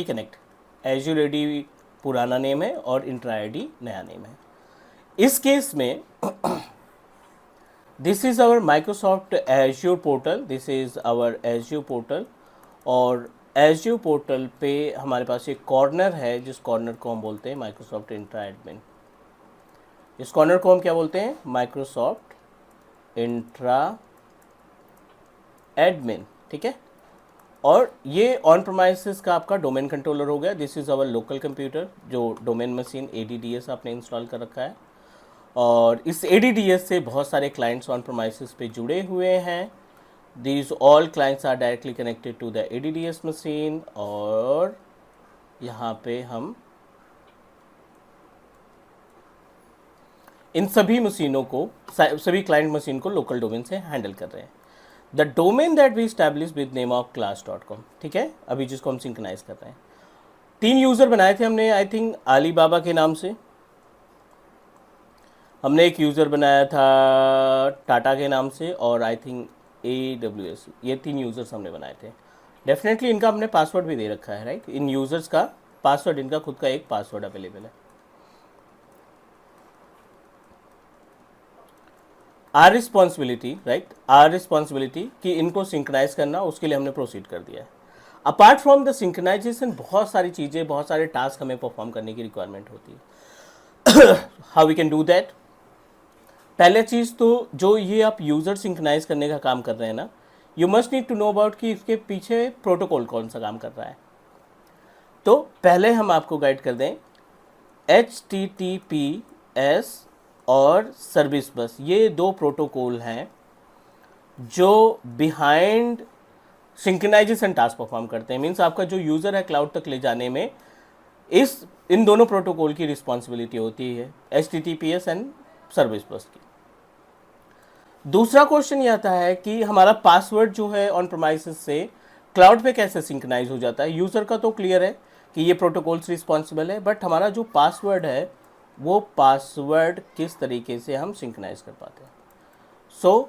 connect. Azure AD पुराना नेम है और इंट्रा आईडी नया नेम है। इस केस में this is our Microsoft Azure portal, this is our Azure portal. और एज्योर पोर्टल पे हमारे पास एक कॉर्नर है, जिस कॉर्नर को हम बोलते हैं माइक्रोसॉफ्ट इंट्रा एडमिन। इस कॉर्नर को हम क्या बोलते हैं, माइक्रोसॉफ्ट इंट्रा एडमिन, ठीक है। और ये ऑन प्रोमाइसेस का आपका डोमेन कंट्रोलर हो गया। This is our local computer, जो डोमेन मशीन ADDS आपने इंस्टॉल कर रखा है, और इस ADDS से बहुत सारे क्लाइंट्स ऑन प्रोमाइसेस पे जुड़े हुए हैं। These all clients are directly connected to the ADDS machine। और यहाँ पे हम इन सभी मशीनों को, सभी क्लाइंट मशीन को लोकल डोमेन से हैंडल कर रहे हैं। The domain that we establish with name of class.com, ठीक है, अभी जिसको हम सिंक्रोनाइज कर रहे हैं। 3 यूज़र बनाए थे हमने, आई थिंक अलीबाबा के नाम से, हमने एक यूज़र बनाया था टाटा के नाम से, और आई थिंक AWS, ये 3 यूज़र्स हमने बनाए थे। डेफिनेटली इनका हमने पासवर्ड भी दे रखा है, राइट। इन यूज़र्स का पासवर्ड, इनका खुद का एक पासवर्ड अवेलेबल है। Our responsibility, right, our responsibility कि इनको सिंक्रोनाइज करना, उसके लिए हमने प्रोसीड कर दिया है। अपार्ट फ्रॉम द सिंक्रोनाइजेशन बहुत सारी चीज़ें, बहुत सारे टास्क हमें परफॉर्म करने की रिक्वायरमेंट होती है। How we can do that. पहले चीज़ तो जो ये आप यूज़र सिंक्रोनाइज करने का काम कर रहे हैं ना, you must need to know about कि इसके पीछे प्रोटोकॉल कौन सा काम कर रहा है। तो पहले हम आपको गाइड कर दें, HTTPS और सर्विस बस, ये 2 प्रोटोकॉल हैं जो बिहाइंड सिंक्रोनाइजेशन टास्क परफॉर्म करते हैं। मीन्स आपका जो यूज़र है क्लाउड तक ले जाने में इन दोनों प्रोटोकॉल की रिस्पॉन्सिबिलिटी होती है, HTTPS एंड सर्विस बस की। दूसरा क्वेश्चन ये आता है कि हमारा पासवर्ड जो है ऑन प्रोमाइसेस से क्लाउड पे कैसे सिंक्रोनाइज हो जाता है। यूज़र का तो क्लियर है कि ये प्रोटोकॉल्स रिस्पॉन्सिबल है, बट हमारा जो पासवर्ड है वो पासवर्ड किस तरीके से हम सिंक्रोनाइज कर पाते हैं। सो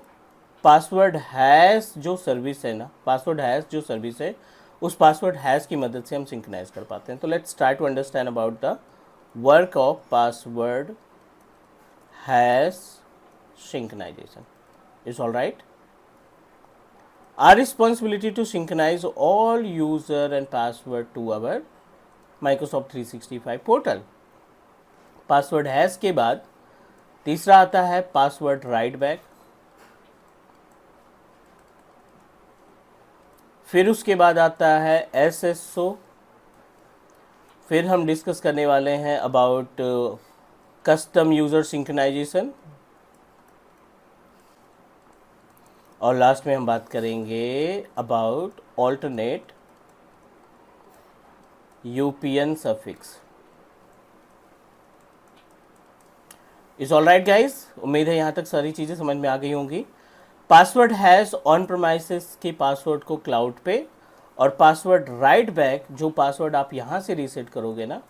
पासवर्ड हैज़ जो सर्विस है ना, पासवर्ड हैज़ जो सर्विस है, उस पासवर्ड हैज़ की मदद से हम सिंक्रोनाइज कर पाते हैं। तो let's try to understand about the work of password hash synchronization. Is all right. Our responsibility to synchronize all user and password to our Microsoft 365 portal. Password has के बाद तीसरा आता है पासवर्ड राइट बैक, फिर उसके बाद आता है SSO, फिर हम डिस्कस करने वाले हैं अबाउट कस्टम यूज़र सिंक्रोनाइजेशन, और लास्ट में हम बात करेंगे about alternate UPN suffix. Is all right guys, उम्मीद है यहाँ तक सारी चीज़ें समझ में आ गई होंगी। पासवर्ड हैज़ ऑन प्रोमाइसेस के पासवर्ड को क्लाउड पे, और पासवर्ड राइट बैक, जो पासवर्ड आप यहाँ से रीसेट करोगे ना,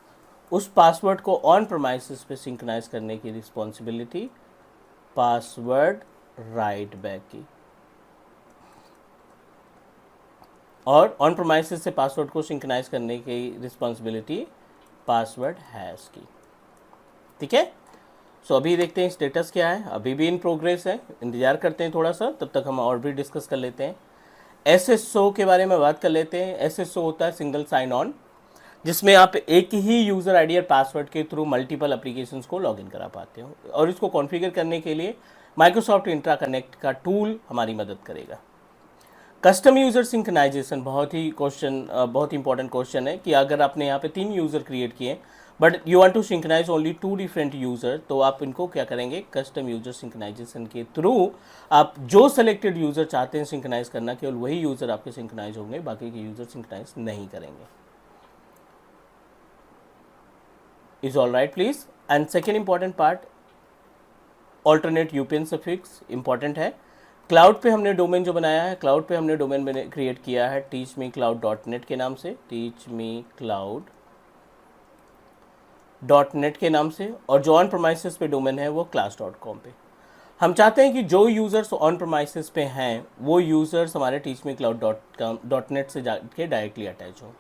उस पासवर्ड को ऑन प्रोमाइसेस पे सिंक्रोनाइज करने की रिस्पॉन्सिबिलिटी पासवर्ड राइट बैक की, और ऑन प्रोमाइसेस से पासवर्ड को सिंक्रोनाइज करने की रिस्पॉन्सिबिलिटी पासवर्ड हैज़ की। ठीक है, सो अभी देखते हैं स्टेटस क्या है। अभी भी इन प्रोग्रेस है, इंतजार करते हैं थोड़ा सा, तब तक हम और भी डिस्कस कर लेते हैं। SSO के बारे में बात कर लेते हैं। SSO होता है सिंगल साइन ऑन, जिसमें आप एक ही यूज़र आईडी और पासवर्ड के थ्रू मल्टीपल एप्लीकेशंस को लॉगिन करा पाते हो, और इसको कॉन्फ़िगर करने के लिए माइक्रोसॉफ्ट इंट्रा कनेक्ट का टूल हमारी मदद करेगा। कस्टम यूज़र सिंक्रोनाइजेशन बहुत ही इंपॉर्टेंट क्वेश्चन है कि अगर आपने यहाँ पे 3 यूज़र क्रिएट किए but you want to synchronize only 2 different user, तो आप इनको क्या करेंगे, कस्टम यूज़र सिंक्रोनाइजेशन के थ्रू आप जो सेलेक्टेड यूज़र चाहते हैं सिंक्रोनाइज करना, केवल वही यूज़र आपके सिंक्रोनाइज होंगे, बाकी के यूज़र सिंक्रोनाइज नहीं करेंगे। Is all right please. And second important part, alternate UPN suffix important है। क्लाउड पे हमने डोमेन जो बनाया है, क्लाउड पे हमने डोमेन क्रिएट किया है teachmecloud.net के नाम से, teachmecloud.net के नाम से, और जो ऑन प्रोमाइसेस पे डोमेन है वो class.com पे। हम चाहते हैं कि जो यूज़र्स ऑन प्रोमाइसेस पे हैं वो यूज़र्स हमारे teachmecloud.net से जाके डायरेक्टली अटैच हो,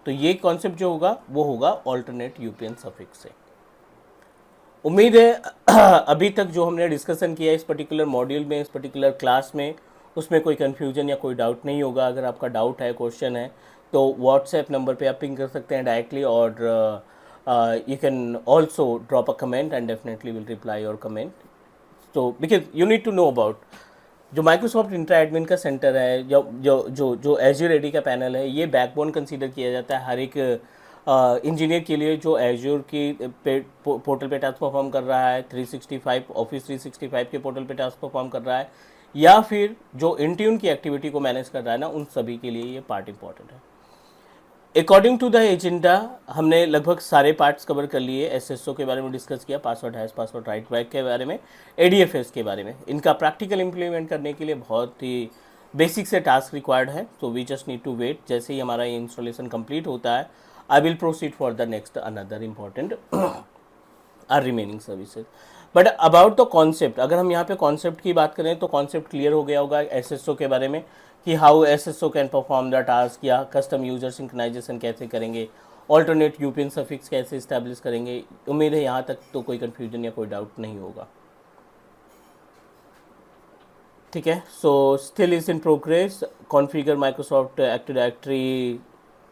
तो ये कॉन्सेप्ट जो होगा वो होगा ऑल्टरनेट यूपीएन सफिक्स से। उम्मीद है अभी तक जो हमने डिस्कशन किया इस पर्टिकुलर मॉड्यूल में, इस पर्टिकुलर क्लास में, उसमें कोई कन्फ्यूजन या कोई डाउट नहीं होगा। अगर आपका डाउट है, क्वेश्चन है, तो व्हाट्सएप नंबर पे आप पिंग कर सकते हैं डायरेक्टली, और you can also drop a comment and definitely will reply your comment. तो because you need to know about जो माइक्रोसॉफ्ट इंट्रा एडमिन का सेंटर है, जो एज्योर एडी का पैनल है, ये बैकबोन कंसीडर किया जाता है हर एक इंजीनियर के लिए जो एज्योर की पोर्टल पे टास्क परफॉर्म कर रहा है, 365 ऑफिस 365 के पोर्टल पे टास्क परफॉर्म कर रहा है, या फिर जो इंट्यून की एक्टिविटी को मैनेज कर रहा है ना, उन सभी के लिए ये पार्ट इंपॉर्टेंट है। अकॉर्डिंग टू द एजेंडा हमने लगभग सारे पार्ट्स कवर कर लिए। SSO के बारे में डिस्कस किया, password hash, password right back के बारे में, ADFS के बारे में। इनका प्रैक्टिकल इम्प्लीमेंट करने के लिए बहुत ही बेसिक से टास्क रिक्वायर्ड है, तो we just need to wait. जैसे ही हमारा ये इंस्टॉलेशन कंप्लीट होता है, I will proceed for the next another important or remaining services. But about the concept, अगर हम यहाँ पे कॉन्सेप्ट की बात करें तो कॉन्सेप्ट क्लियर हो गया होगा SSO के बारे में कि how SSO can perform the task, या कस्टम यूजर सिंक्रोनाइजेशन कैसे करेंगे, ऑल्टरनेट यूपीएन सफिक्स कैसे इस्टेब्लिश करेंगे। उम्मीद है यहाँ तक तो कोई कन्फ्यूजन या कोई डाउट नहीं होगा। ठीक है, so still is in progress, configure Microsoft active directory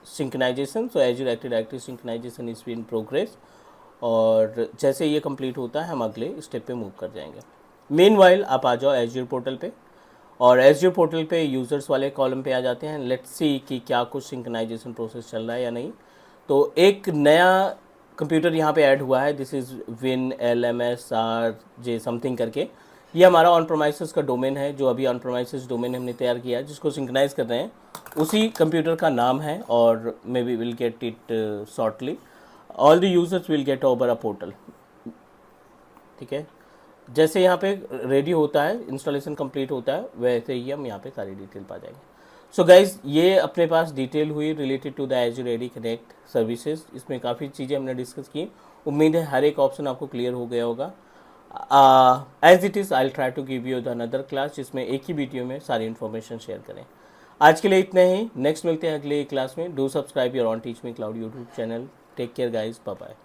synchronization, so Azure active directory synchronization is in progress, और जैसे ये कंप्लीट होता है हम अगले स्टेप पे मूव कर जाएंगे। मीनवाइल आप आ जाओ एज्योर पोर्टल पे, और एज्योर पोर्टल पे यूज़र्स वाले कॉलम पे आ जाते हैं। लेट्स सी कि क्या कुछ सिंक्रोनाइजेशन प्रोसेस चल रहा है या नहीं। तो एक नया कंप्यूटर यहाँ पे ऐड हुआ है, this is win LMSRJ something करके। ये हमारा ऑन प्रोमाइसेस का डोमेन है, जो अभी ऑन प्रोमाइसेस डोमेन हमने तैयार किया है, जिसको सिंक्रोनाइज कर रहे हैं, उसी कंप्यूटर का नाम है, और may be will get it shortly. All the users will get over a portal. ठीक है, जैसे यहाँ पे रेडी होता है, इंस्टॉलेशन कंप्लीट होता है, वैसे ही हम यहाँ पे सारी डिटेल पा जाएंगे। सो गाइज, ये अपने पास डिटेल हुई related to the Azure AD connect services. इसमें काफ़ी चीज़ें हमने डिस्कस की। उम्मीद है हर एक ऑप्शन आपको क्लियर हो गया होगा। As it is I will try to give you the another class, जिसमें एक ही वीडियो में सारी इन्फॉर्मेशन शेयर करें। आज के लिए इतना ही, नेक्स्ट मिलते हैं अगले क्लास में। Do subscribe your on Teach Me Cloud YouTube channel. Take care guys, bye bye.